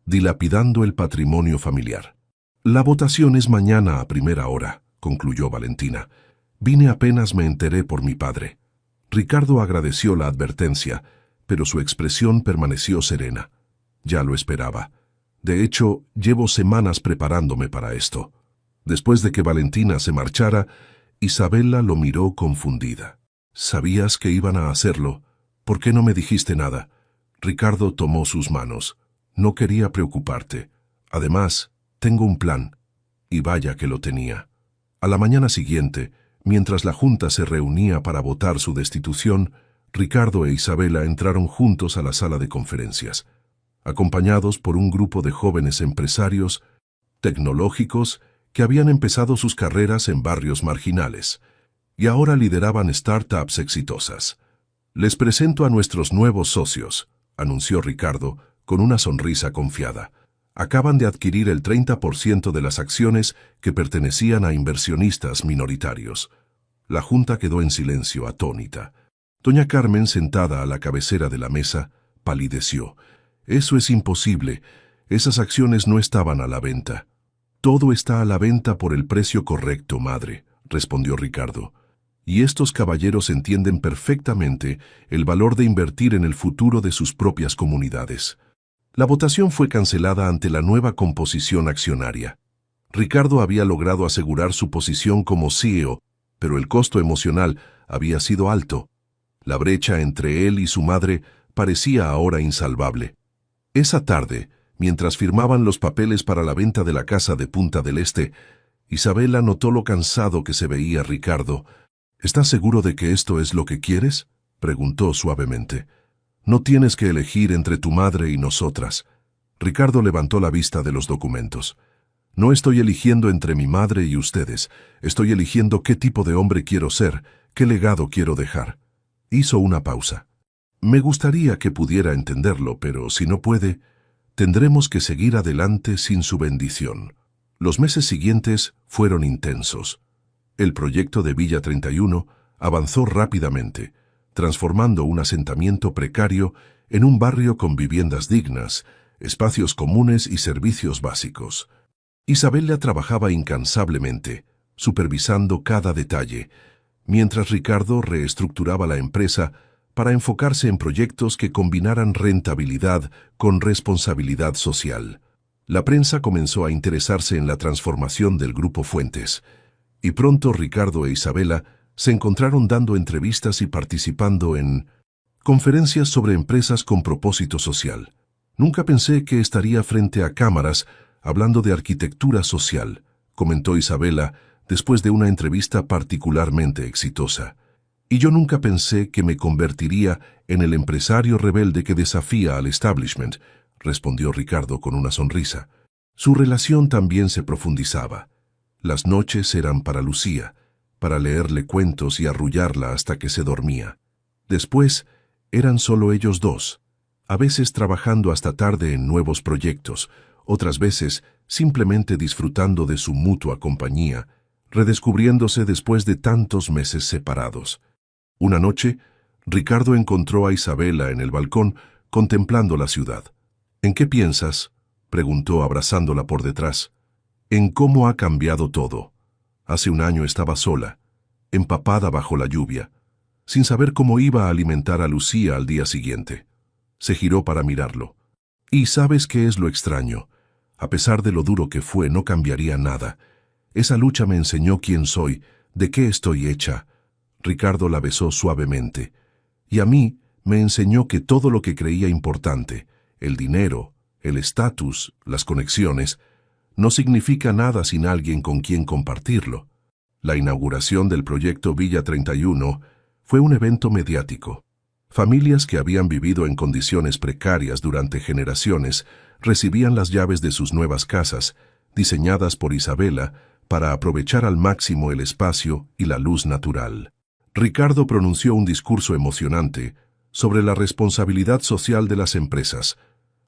Speaker 1: dilapidando el patrimonio familiar. «La votación es mañana a primera hora», concluyó Valentina. «Vine apenas me enteré por mi padre». Ricardo agradeció la advertencia, pero su expresión permaneció serena. Ya lo esperaba. De hecho, llevo semanas preparándome para esto. Después de que Valentina se marchara, Isabela lo miró confundida. «¿Sabías que iban a hacerlo? ¿Por qué no me dijiste nada?» Ricardo tomó sus manos. «No quería preocuparte. Además, tengo un plan». Y vaya que lo tenía. A la mañana siguiente, mientras la junta se reunía para votar su destitución, Ricardo e Isabela entraron juntos a la sala de conferencias, acompañados por un grupo de jóvenes empresarios tecnológicos que habían empezado sus carreras en barrios marginales y ahora lideraban startups exitosas. «Les presento a nuestros nuevos socios», anunció Ricardo con una sonrisa confiada. «Acaban de adquirir el 30% de las acciones que pertenecían a inversionistas minoritarios». La junta quedó en silencio, atónita. Doña Carmen, sentada a la cabecera de la mesa, palideció. «Eso es imposible. Esas acciones no estaban a la venta». «Todo está a la venta por el precio correcto, madre», respondió Ricardo. «Y estos caballeros entienden perfectamente el valor de invertir en el futuro de sus propias comunidades». La votación fue cancelada ante la nueva composición accionaria. Ricardo había logrado asegurar su posición como CEO, pero el costo emocional había sido alto. La brecha entre él y su madre parecía ahora insalvable. Esa tarde, mientras firmaban los papeles para la venta de la casa de Punta del Este, Isabela notó lo cansado que se veía Ricardo. «¿Estás seguro de que esto es lo que quieres?», preguntó suavemente. «No tienes que elegir entre tu madre y nosotras». Ricardo levantó la vista de los documentos. «No estoy eligiendo entre mi madre y ustedes. Estoy eligiendo qué tipo de hombre quiero ser, qué legado quiero dejar». Hizo una pausa. «Me gustaría que pudiera entenderlo, pero si no puede, tendremos que seguir adelante sin su bendición». Los meses siguientes fueron intensos. El proyecto de Villa 31 avanzó rápidamente, transformando un asentamiento precario en un barrio con viviendas dignas, espacios comunes y servicios básicos. Isabela trabajaba incansablemente, supervisando cada detalle, mientras Ricardo reestructuraba la empresa para enfocarse en proyectos que combinaran rentabilidad con responsabilidad social. La prensa comenzó a interesarse en la transformación del Grupo Fuentes, y pronto Ricardo e Isabela se encontraron dando entrevistas y participando en conferencias sobre empresas con propósito social. «Nunca pensé que estaría frente a cámaras hablando de arquitectura social», comentó Isabela después de una entrevista particularmente exitosa. «Y yo nunca pensé que me convertiría en el empresario rebelde que desafía al establishment», respondió Ricardo con una sonrisa. Su relación también se profundizaba. Las noches eran para Lucía, para leerle cuentos y arrullarla hasta que se dormía. Después, eran solo ellos dos, a veces trabajando hasta tarde en nuevos proyectos, otras veces simplemente disfrutando de su mutua compañía, redescubriéndose después de tantos meses separados. Una noche, Ricardo encontró a Isabela en el balcón contemplando la ciudad. «¿En qué piensas?», preguntó abrazándola por detrás. «En cómo ha cambiado todo. Hace un año estaba sola, empapada bajo la lluvia, sin saber cómo iba a alimentar a Lucía al día siguiente». Se giró para mirarlo. «Y ¿sabes qué es lo extraño? A pesar de lo duro que fue, no cambiaría nada. Esa lucha me enseñó quién soy, de qué estoy hecha». Ricardo la besó suavemente. «Y a mí me enseñó que todo lo que creía importante, el dinero, el estatus, las conexiones, no significa nada sin alguien con quien compartirlo». La inauguración del proyecto Villa 31 fue un evento mediático. Familias que habían vivido en condiciones precarias durante generaciones recibían las llaves de sus nuevas casas, diseñadas por Isabela para aprovechar al máximo el espacio y la luz natural. Ricardo pronunció un discurso emocionante sobre la responsabilidad social de las empresas,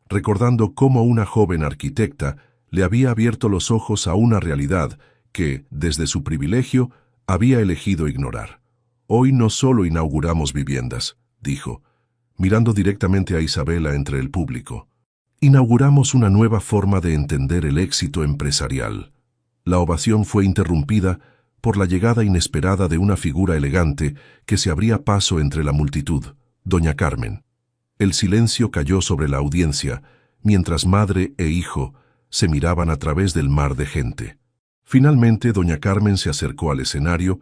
Speaker 1: recordando cómo una joven arquitecta le había abierto los ojos a una realidad que, desde su privilegio, había elegido ignorar. «Hoy no solo inauguramos viviendas», dijo, mirando directamente a Isabela entre el público. «Inauguramos una nueva forma de entender el éxito empresarial». La ovación fue interrumpida por la llegada inesperada de una figura elegante que se abría paso entre la multitud, doña Carmen. El silencio cayó sobre la audiencia, mientras madre e hijo se miraban a través del mar de gente. Finalmente, doña Carmen se acercó al escenario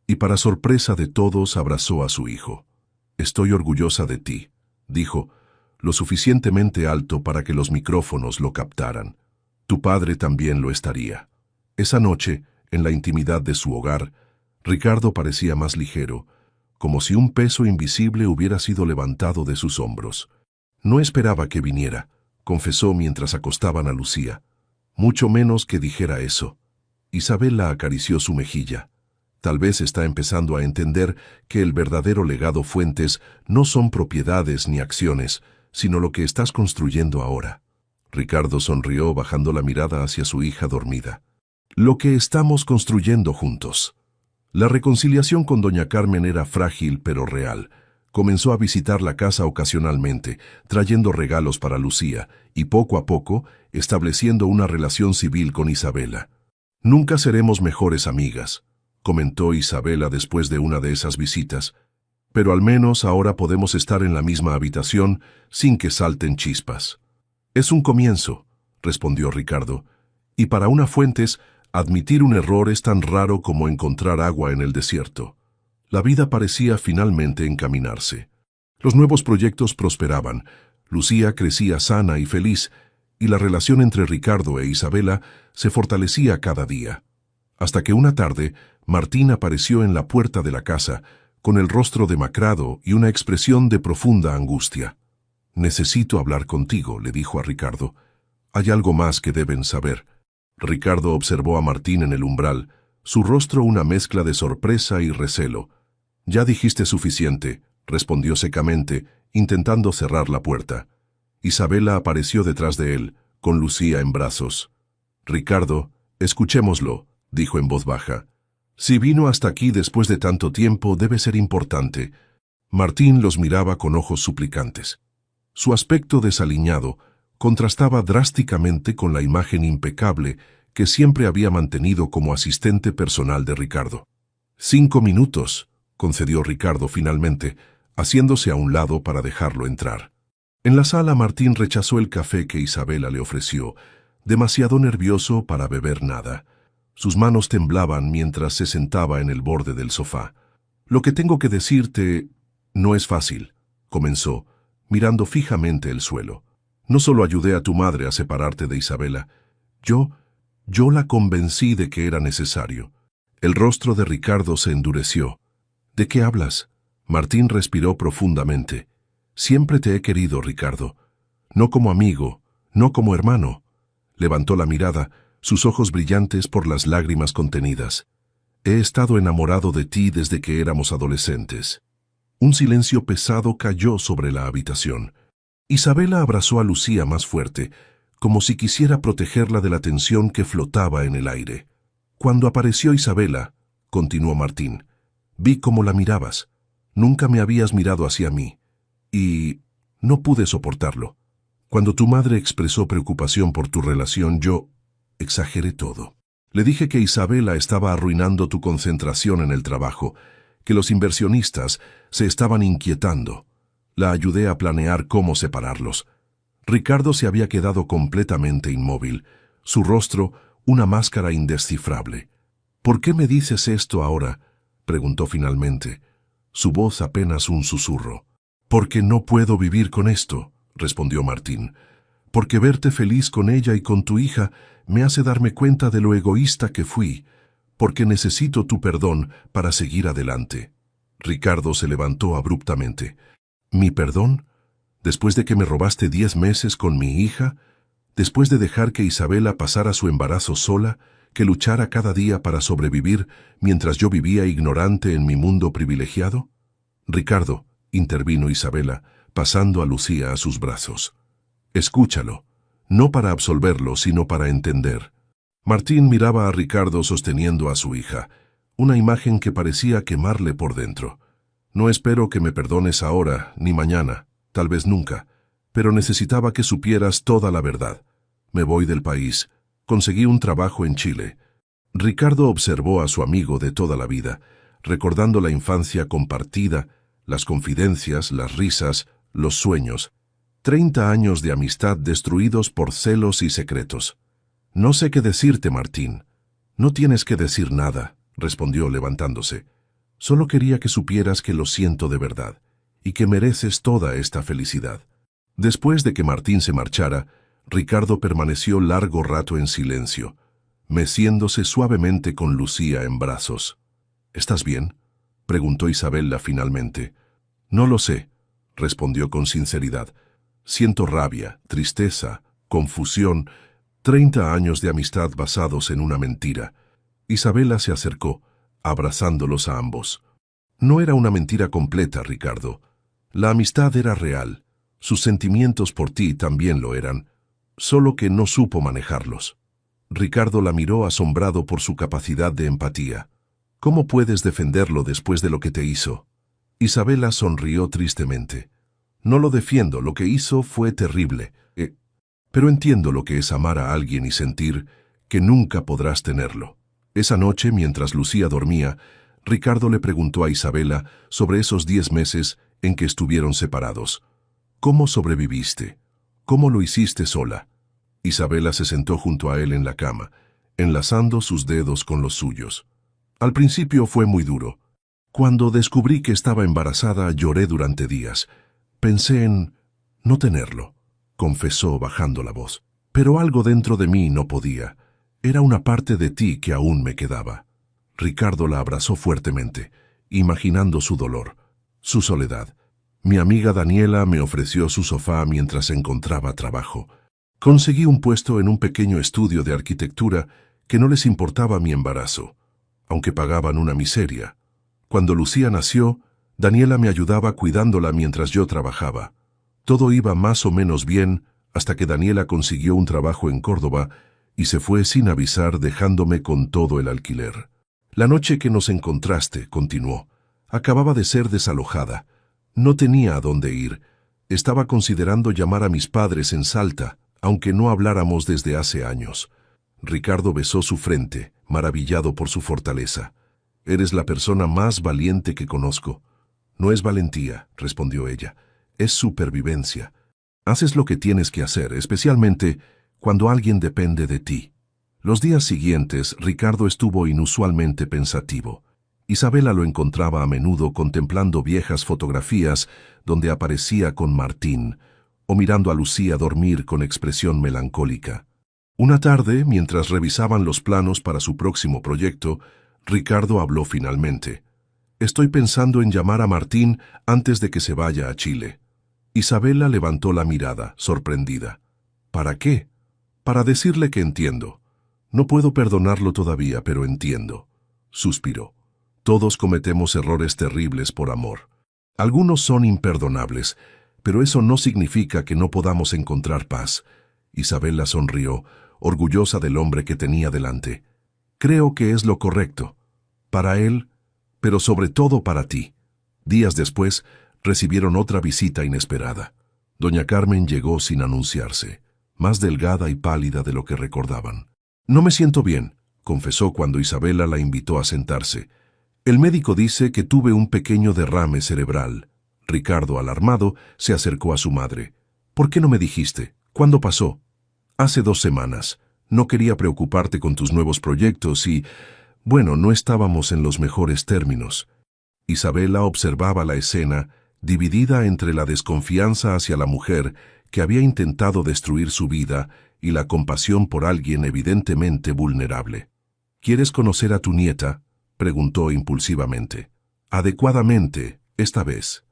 Speaker 1: y, para sorpresa de todos, abrazó a su hijo. «Estoy orgullosa de ti», dijo, lo suficientemente alto para que los micrófonos lo captaran. «Tu padre también lo estaría». Esa noche, en la intimidad de su hogar, Ricardo parecía más ligero, como si un peso invisible hubiera sido levantado de sus hombros. «No esperaba que viniera», confesó mientras acostaban a Lucía. «Mucho menos que dijera eso». Isabela acarició su mejilla. Tal vez está empezando a entender que el verdadero legado Fuentes no son propiedades ni acciones, sino lo que estás construyendo ahora. Ricardo sonrió bajando la mirada hacia su hija dormida. «Lo que estamos construyendo juntos». La reconciliación con doña Carmen era frágil pero real. Comenzó a visitar la casa ocasionalmente, trayendo regalos para Lucía, y poco a poco estableciendo una relación civil con Isabela. «Nunca seremos mejores amigas», comentó Isabela después de una de esas visitas, «pero al menos ahora podemos estar en la misma habitación sin que salten chispas». «Es un comienzo», respondió Ricardo, «y para una Fuentes, admitir un error es tan raro como encontrar agua en el desierto». La vida parecía finalmente encaminarse. Los nuevos proyectos prosperaban, Lucía crecía sana y feliz, y la relación entre Ricardo e Isabela se fortalecía cada día. Hasta que una tarde, Martín apareció en la puerta de la casa, con el rostro demacrado y una expresión de profunda angustia. «Necesito hablar contigo», le dijo a Ricardo. «Hay algo más que deben saber». Ricardo observó a Martín en el umbral, su rostro una mezcla de sorpresa y recelo. «Ya dijiste suficiente», respondió secamente, intentando cerrar la puerta. Isabela apareció detrás de él, con Lucía en brazos. «Ricardo, escuchémoslo», dijo en voz baja. «Si vino hasta aquí después de tanto tiempo, debe ser importante». Martín los miraba con ojos suplicantes. Su aspecto desaliñado contrastaba drásticamente con la imagen impecable que siempre había mantenido como asistente personal de Ricardo. «5 minutos», concedió Ricardo finalmente, haciéndose a un lado para dejarlo entrar. En la sala Martín rechazó el café que Isabela le ofreció, demasiado nervioso para beber nada. Sus manos temblaban mientras se sentaba en el borde del sofá. «Lo que tengo que decirte no es fácil», comenzó, mirando fijamente el suelo. «No solo ayudé a tu madre a separarte de Isabela, yo la convencí de que era necesario». El rostro de Ricardo se endureció. «¿De qué hablas?» Martín respiró profundamente. «Siempre te he querido, Ricardo. No como amigo, no como hermano». Levantó la mirada, sus ojos brillantes por las lágrimas contenidas. «He estado enamorado de ti desde que éramos adolescentes». Un silencio pesado cayó sobre la habitación. Isabela abrazó a Lucía más fuerte, como si quisiera protegerla de la tensión que flotaba en el aire. «Cuando apareció Isabela», continuó Martín, «vi cómo la mirabas. Nunca me habías mirado hacia mí. Y no pude soportarlo. Cuando tu madre expresó preocupación por tu relación, yo exageré todo. Le dije que Isabela estaba arruinando tu concentración en el trabajo, que los inversionistas se estaban inquietando. La ayudé a planear cómo separarlos». Ricardo se había quedado completamente inmóvil, su rostro una máscara indescifrable. «¿Por qué me dices esto ahora?», preguntó finalmente, su voz apenas un susurro. «Porque no puedo vivir con esto», respondió Martín. «Porque verte feliz con ella y con tu hija me hace darme cuenta de lo egoísta que fui. Porque necesito tu perdón para seguir adelante». Ricardo se levantó abruptamente. «¿Mi perdón? ¿Después de que me robaste 10 meses con mi hija? ¿Después de dejar que Isabela pasara su embarazo sola, que luchara cada día para sobrevivir mientras yo vivía ignorante en mi mundo privilegiado?» «Ricardo», intervino Isabela, pasando a Lucía a sus brazos. «Escúchalo, no para absolverlo, sino para entender». Martín miraba a Ricardo sosteniendo a su hija, una imagen que parecía quemarle por dentro. «No espero que me perdones ahora, ni mañana, tal vez nunca, pero necesitaba que supieras toda la verdad. Me voy del país. Conseguí un trabajo en Chile. Ricardo observó a su amigo de toda la vida, recordando la infancia compartida, las confidencias, las risas, los sueños. 30 años de amistad destruidos por celos y secretos. «No sé qué decirte, Martín». «No tienes que decir nada», respondió levantándose. «Solo quería que supieras que lo siento de verdad, y que mereces toda esta felicidad». Después de que Martín se marchara, Ricardo permaneció largo rato en silencio, meciéndose suavemente con Lucía en brazos. «¿Estás bien?», preguntó Isabela finalmente. «No lo sé», respondió con sinceridad. «Siento rabia, tristeza, confusión, 30 años de amistad basados en una mentira». Isabela se acercó, abrazándolos a ambos. «No era una mentira completa, Ricardo. La amistad era real. Sus sentimientos por ti también lo eran, solo que no supo manejarlos». Ricardo la miró asombrado por su capacidad de empatía. «¿Cómo puedes defenderlo después de lo que te hizo?». Isabela sonrió tristemente. «No lo defiendo, lo que hizo fue terrible. Pero entiendo lo que es amar a alguien y sentir que nunca podrás tenerlo». Esa noche, mientras Lucía dormía, Ricardo le preguntó a Isabela sobre esos 10 meses en que estuvieron separados. «¿Cómo sobreviviste? ¿Cómo lo hiciste sola?». Isabela se sentó junto a él en la cama, enlazando sus dedos con los suyos. «Al principio fue muy duro. Cuando descubrí que estaba embarazada, lloré durante días. Pensé en no tenerlo», confesó bajando la voz. «Pero algo dentro de mí no podía. Era una parte de ti que aún me quedaba». Ricardo la abrazó fuertemente, imaginando su dolor, su soledad. «Mi amiga Daniela me ofreció su sofá mientras encontraba trabajo. Conseguí un puesto en un pequeño estudio de arquitectura que no les importaba mi embarazo, aunque pagaban una miseria. Cuando Lucía nació, Daniela me ayudaba cuidándola mientras yo trabajaba. Todo iba más o menos bien hasta que Daniela consiguió un trabajo en Córdoba y se fue sin avisar, dejándome con todo el alquiler. La noche que nos encontraste», continuó, «acababa de ser desalojada. No tenía a dónde ir. Estaba considerando llamar a mis padres en Salta, aunque no habláramos desde hace años». Ricardo besó su frente, maravillado por su fortaleza. «Eres la persona más valiente que conozco». «No es valentía», respondió ella, «es supervivencia. Haces lo que tienes que hacer, especialmente cuando alguien depende de ti». Los días siguientes, Ricardo estuvo inusualmente pensativo. Isabela lo encontraba a menudo contemplando viejas fotografías donde aparecía con Martín, o mirando a Lucía dormir con expresión melancólica. Una tarde, mientras revisaban los planos para su próximo proyecto, Ricardo habló finalmente. «Estoy pensando en llamar a Martín antes de que se vaya a Chile». Isabela levantó la mirada, sorprendida. «¿Para qué?». «Para decirle que entiendo. No puedo perdonarlo todavía, pero entiendo». Suspiró. «Todos cometemos errores terribles por amor. Algunos son imperdonables, pero eso no significa que no podamos encontrar paz». Isabela sonrió, orgullosa del hombre que tenía delante. «Creo que es lo correcto. Para él, pero sobre todo para ti». Días después, recibieron otra visita inesperada. Doña Carmen llegó sin anunciarse, más delgada y pálida de lo que recordaban. «No me siento bien», confesó cuando Isabela la invitó a sentarse. «El médico dice que tuve un pequeño derrame cerebral». Ricardo, alarmado, se acercó a su madre. «¿Por qué no me dijiste? ¿Cuándo pasó?». «Hace 2 semanas. No quería preocuparte con tus nuevos proyectos y, bueno, no estábamos en los mejores términos». Isabela observaba la escena, dividida entre la desconfianza hacia la mujer que había intentado destruir su vida y la compasión por alguien evidentemente vulnerable. «¿Quieres conocer a tu nieta?», preguntó impulsivamente. «Adecuadamente, esta vez».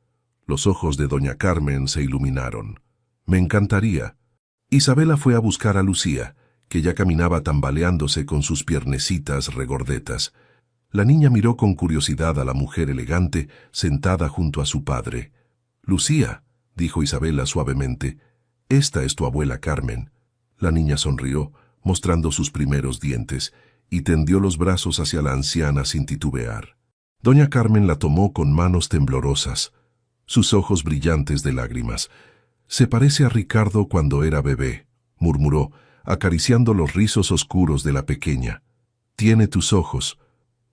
Speaker 1: Los ojos de doña Carmen se iluminaron. «Me encantaría». Isabela fue a buscar a Lucía, que ya caminaba tambaleándose con sus piernecitas regordetas. La niña miró con curiosidad a la mujer elegante sentada junto a su padre. «Lucía», dijo Isabela suavemente, «esta es tu abuela Carmen». La niña sonrió, mostrando sus primeros dientes, y tendió los brazos hacia la anciana sin titubear. Doña Carmen la tomó con manos temblorosas, sus ojos brillantes de lágrimas. «Se parece a Ricardo cuando era bebé», murmuró, acariciando los rizos oscuros de la pequeña. Tiene tus ojos,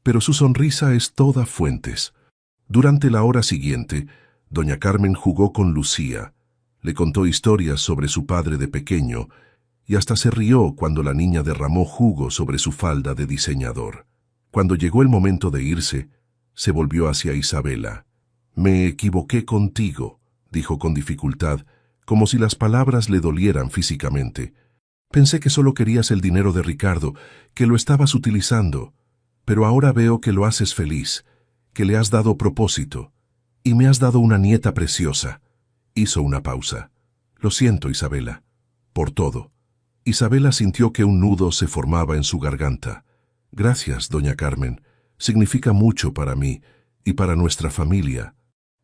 Speaker 1: pero su sonrisa es toda fuentes. Durante la hora siguiente, doña Carmen jugó con Lucía, le contó historias sobre su padre de pequeño y hasta se rió cuando la niña derramó jugo sobre su falda de diseñador. Cuando llegó el momento de irse, se volvió hacia Isabela. «Me equivoqué contigo», dijo con dificultad, como si las palabras le dolieran físicamente. «Pensé que solo querías el dinero de Ricardo, que lo estabas utilizando, pero ahora veo que lo haces feliz, que le has dado propósito, y me has dado una nieta preciosa». Hizo una pausa. «Lo siento, Isabela, por todo». Isabela sintió que un nudo se formaba en su garganta. «Gracias, doña Carmen. Significa mucho para mí y para nuestra familia».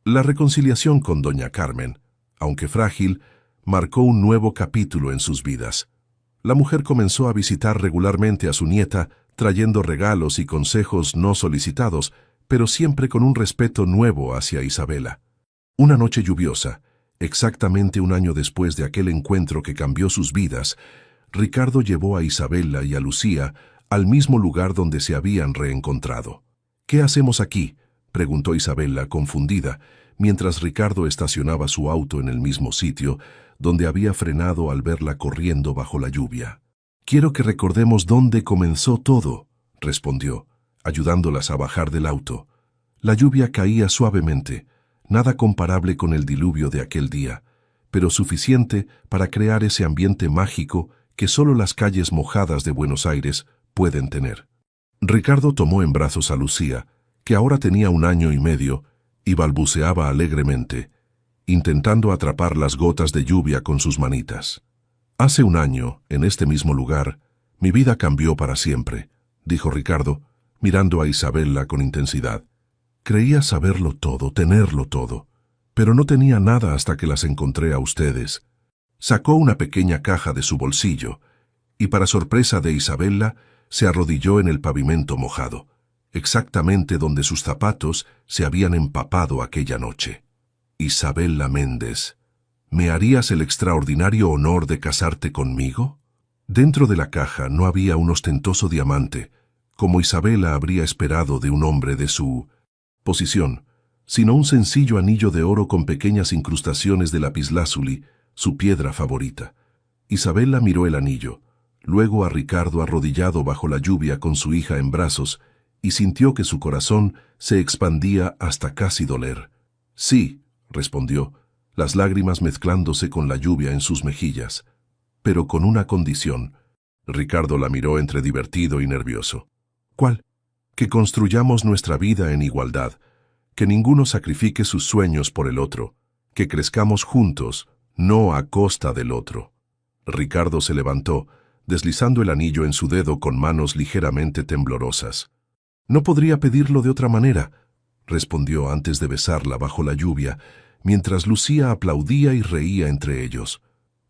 Speaker 1: La reconciliación con doña Carmen, aunque frágil, marcó un nuevo capítulo en sus vidas. La mujer comenzó a visitar regularmente a su nieta, trayendo regalos y consejos no solicitados, pero siempre con un respeto nuevo hacia Isabela. Una noche lluviosa, exactamente un año después de aquel encuentro que cambió sus vidas, Ricardo llevó a Isabela y a Lucía al mismo lugar donde se habían reencontrado. «¿Qué hacemos aquí?», preguntó Isabela, confundida, mientras Ricardo estacionaba su auto en el mismo sitio donde había frenado al verla corriendo bajo la lluvia. «Quiero que recordemos dónde comenzó todo», respondió, ayudándolas a bajar del auto. La lluvia caía suavemente, nada comparable con el diluvio de aquel día, pero suficiente para crear ese ambiente mágico que solo las calles mojadas de Buenos Aires pueden tener. Ricardo tomó en brazos a Lucía, que ahora tenía 1 año y medio, y balbuceaba alegremente, intentando atrapar las gotas de lluvia con sus manitas. «Hace 1 año, en este mismo lugar, mi vida cambió para siempre», dijo Ricardo, mirando a Isabela con intensidad. «Creía saberlo todo, tenerlo todo, pero no tenía nada hasta que las encontré a ustedes». Sacó una pequeña caja de su bolsillo, y para sorpresa de Isabela, se arrodilló en el pavimento mojado, exactamente donde sus zapatos se habían empapado aquella noche. «Isabela Méndez, ¿me harías el extraordinario honor de casarte conmigo?». Dentro de la caja no había un ostentoso diamante, como Isabela habría esperado de un hombre de su posición, sino un sencillo anillo de oro con pequeñas incrustaciones de lapislázuli, su piedra favorita. Isabela miró el anillo, luego a Ricardo arrodillado bajo la lluvia con su hija en brazos, y sintió que su corazón se expandía hasta casi doler. «Sí», respondió, las lágrimas mezclándose con la lluvia en sus mejillas, «pero con una condición». Ricardo la miró entre divertido y nervioso. «¿Cuál?». «Que construyamos nuestra vida en igualdad, que ninguno sacrifique sus sueños por el otro, que crezcamos juntos, no a costa del otro». Ricardo se levantó, deslizando el anillo en su dedo con manos ligeramente temblorosas. «No podría pedirlo de otra manera», respondió antes de besarla bajo la lluvia, mientras Lucía aplaudía y reía entre ellos.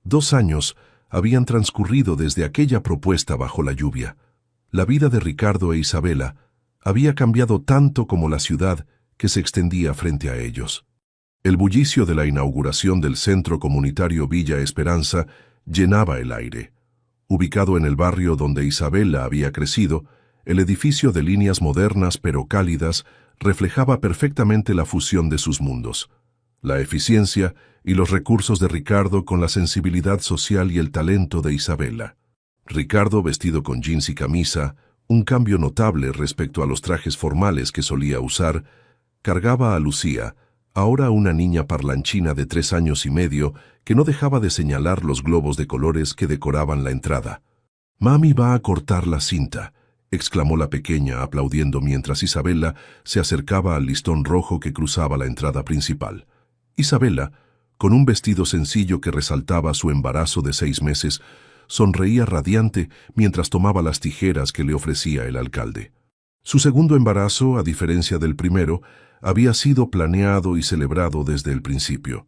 Speaker 1: 2 años habían transcurrido desde aquella propuesta bajo la lluvia. La vida de Ricardo e Isabela había cambiado tanto como la ciudad que se extendía frente a ellos. El bullicio de la inauguración del Centro Comunitario Villa Esperanza llenaba el aire. Ubicado en el barrio donde Isabela había crecido, el edificio de líneas modernas pero cálidas reflejaba perfectamente la fusión de sus mundos, la eficiencia y los recursos de Ricardo con la sensibilidad social y el talento de Isabela. Ricardo, vestido con jeans y camisa, un cambio notable respecto a los trajes formales que solía usar, cargaba a Lucía, ahora una niña parlanchina de 3 años y medio que no dejaba de señalar los globos de colores que decoraban la entrada. «Mami va a cortar la cinta», exclamó la pequeña aplaudiendo mientras Isabela se acercaba al listón rojo que cruzaba la entrada principal. Isabela, con un vestido sencillo que resaltaba su embarazo de 6 meses, sonreía radiante mientras tomaba las tijeras que le ofrecía el alcalde. Su segundo embarazo, a diferencia del primero, había sido planeado y celebrado desde el principio.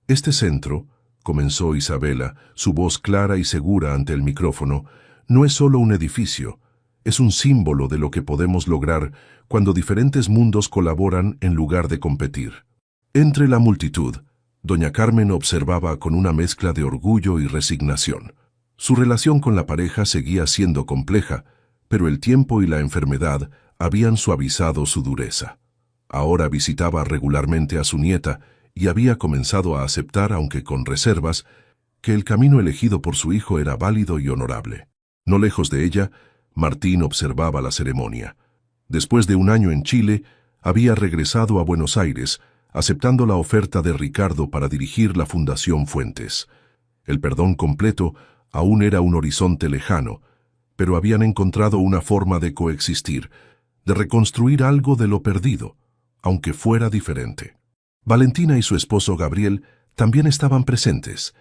Speaker 1: «Este centro», comenzó Isabela, su voz clara y segura ante el micrófono, «no es solo un edificio, es un símbolo de lo que podemos lograr cuando diferentes mundos colaboran en lugar de competir». Entre la multitud, doña Carmen observaba con una mezcla de orgullo y resignación. Su relación con la pareja seguía siendo compleja, pero el tiempo y la enfermedad habían suavizado su dureza. Ahora visitaba regularmente a su nieta y había comenzado a aceptar, aunque con reservas, que el camino elegido por su hijo era válido y honorable. No lejos de ella, Martín observaba la ceremonia. Después de un año en Chile, había regresado a Buenos Aires, aceptando la oferta de Ricardo para dirigir la Fundación Fuentes. El perdón completo aún era un horizonte lejano, pero habían encontrado una forma de coexistir, de reconstruir algo de lo perdido, aunque fuera diferente. Valentina y su esposo Gabriel también estaban presentes,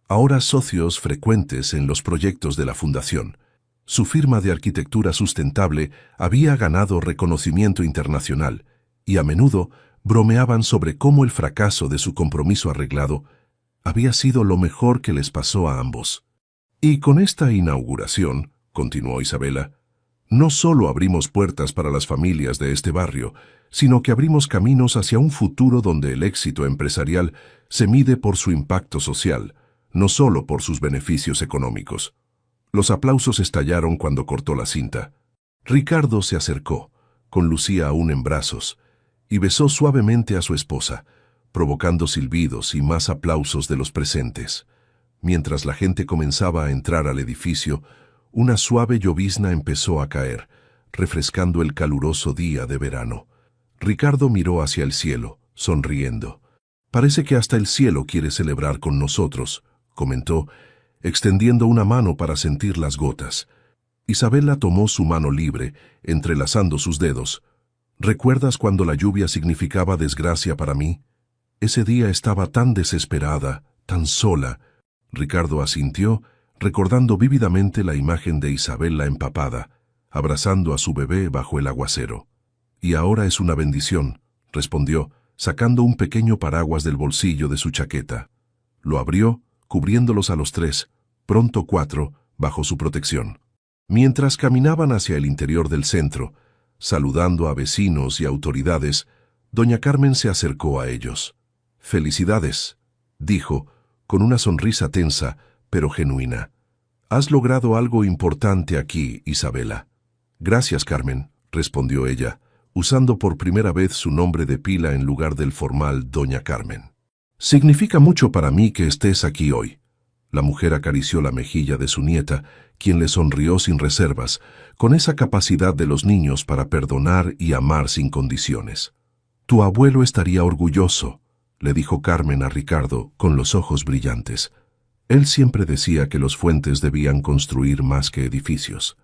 Speaker 1: ahora socios frecuentes en los proyectos de la Fundación. Su firma de arquitectura sustentable había ganado reconocimiento internacional y a menudo bromeaban sobre cómo el fracaso de su compromiso arreglado había sido lo mejor que les pasó a ambos. Y con esta inauguración, continuó Isabela, no solo abrimos puertas para las familias de este barrio, sino que abrimos caminos hacia un futuro donde el éxito empresarial se mide por su impacto social, no solo por sus beneficios económicos. Los aplausos estallaron cuando cortó la cinta. Ricardo se acercó, con Lucía aún en brazos, y besó suavemente a su esposa, provocando silbidos y más aplausos de los presentes. Mientras la gente comenzaba a entrar al edificio, una suave llovizna empezó a caer, refrescando el caluroso día de verano. Ricardo miró hacia el cielo, sonriendo. «Parece que hasta el cielo quiere celebrar con nosotros», comentó, extendiendo una mano para sentir las gotas. Isabela tomó su mano libre, entrelazando sus dedos. «¿Recuerdas cuando la lluvia significaba desgracia para mí? Ese día estaba tan desesperada, tan sola». Ricardo asintió, recordando vívidamente la imagen de Isabela empapada, abrazando a su bebé bajo el aguacero. «Y ahora es una bendición», respondió, sacando un pequeño paraguas del bolsillo de su chaqueta. Lo abrió, cubriéndolos a los tres, pronto 4, bajo su protección. Mientras caminaban hacia el interior del centro, saludando a vecinos y autoridades, doña Carmen se acercó a ellos. «Felicidades», dijo, con una sonrisa tensa, pero genuina. «Has logrado algo importante aquí, Isabela». «Gracias, Carmen», respondió ella, usando por primera vez su nombre de pila en lugar del formal doña Carmen. «Significa mucho para mí que estés aquí hoy». La mujer acarició la mejilla de su nieta, quien le sonrió sin reservas, con esa capacidad de los niños para perdonar y amar sin condiciones. «Tu abuelo estaría orgulloso», le dijo Carmen a Ricardo con los ojos brillantes. Él siempre decía que los Fuentes debían construir más que edificios.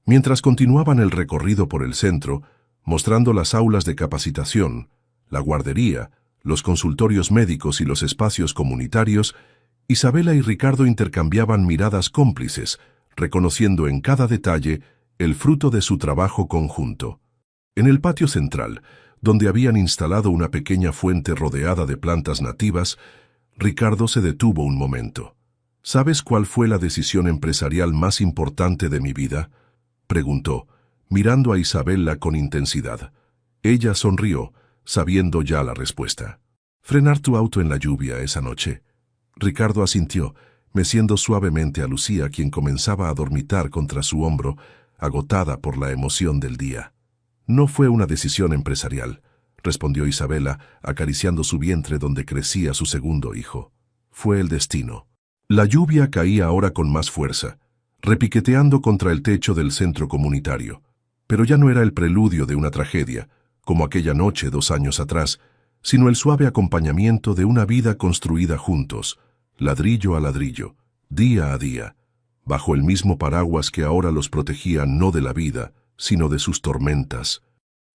Speaker 1: Mientras continuaban el recorrido por el centro, mostrando las aulas de capacitación, la guardería, los consultorios médicos y los espacios comunitarios, Isabela y Ricardo intercambiaban miradas cómplices, reconociendo en cada detalle el fruto de su trabajo conjunto. En el patio central, donde habían instalado una pequeña fuente rodeada de plantas nativas, Ricardo se detuvo un momento. «¿Sabes cuál fue la decisión empresarial más importante de mi vida?», preguntó, mirando a Isabela con intensidad. Ella sonrió, sabiendo ya la respuesta. «Frenar tu auto en la lluvia esa noche». Ricardo asintió, meciendo suavemente a Lucía, quien comenzaba a dormitar contra su hombro, agotada por la emoción del día. «No fue una decisión empresarial», respondió Isabela, acariciando su vientre donde crecía su segundo hijo. «Fue el destino». La lluvia caía ahora con más fuerza, repiqueteando contra el techo del centro comunitario. Pero ya no era el preludio de una tragedia, como aquella noche 2 años atrás, sino el suave acompañamiento de una vida construida juntos, ladrillo a ladrillo, día a día, bajo el mismo paraguas que ahora los protegía no de la vida, sino de sus tormentas.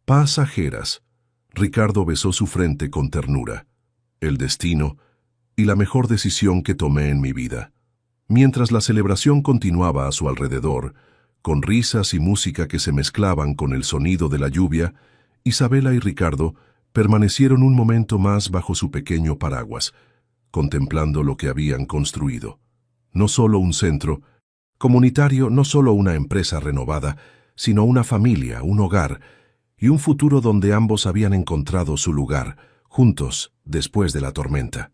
Speaker 1: «Pasajeras». Ricardo besó su frente con ternura. «El destino y la mejor decisión que tomé en mi vida». Mientras la celebración continuaba a su alrededor, con risas y música que se mezclaban con el sonido de la lluvia, Isabela y Ricardo permanecieron un momento más bajo su pequeño paraguas, contemplando lo que habían construido. No solo un centro comunitario, no solo una empresa renovada, sino una familia, un hogar y un futuro donde ambos habían encontrado su lugar, juntos, después de la tormenta.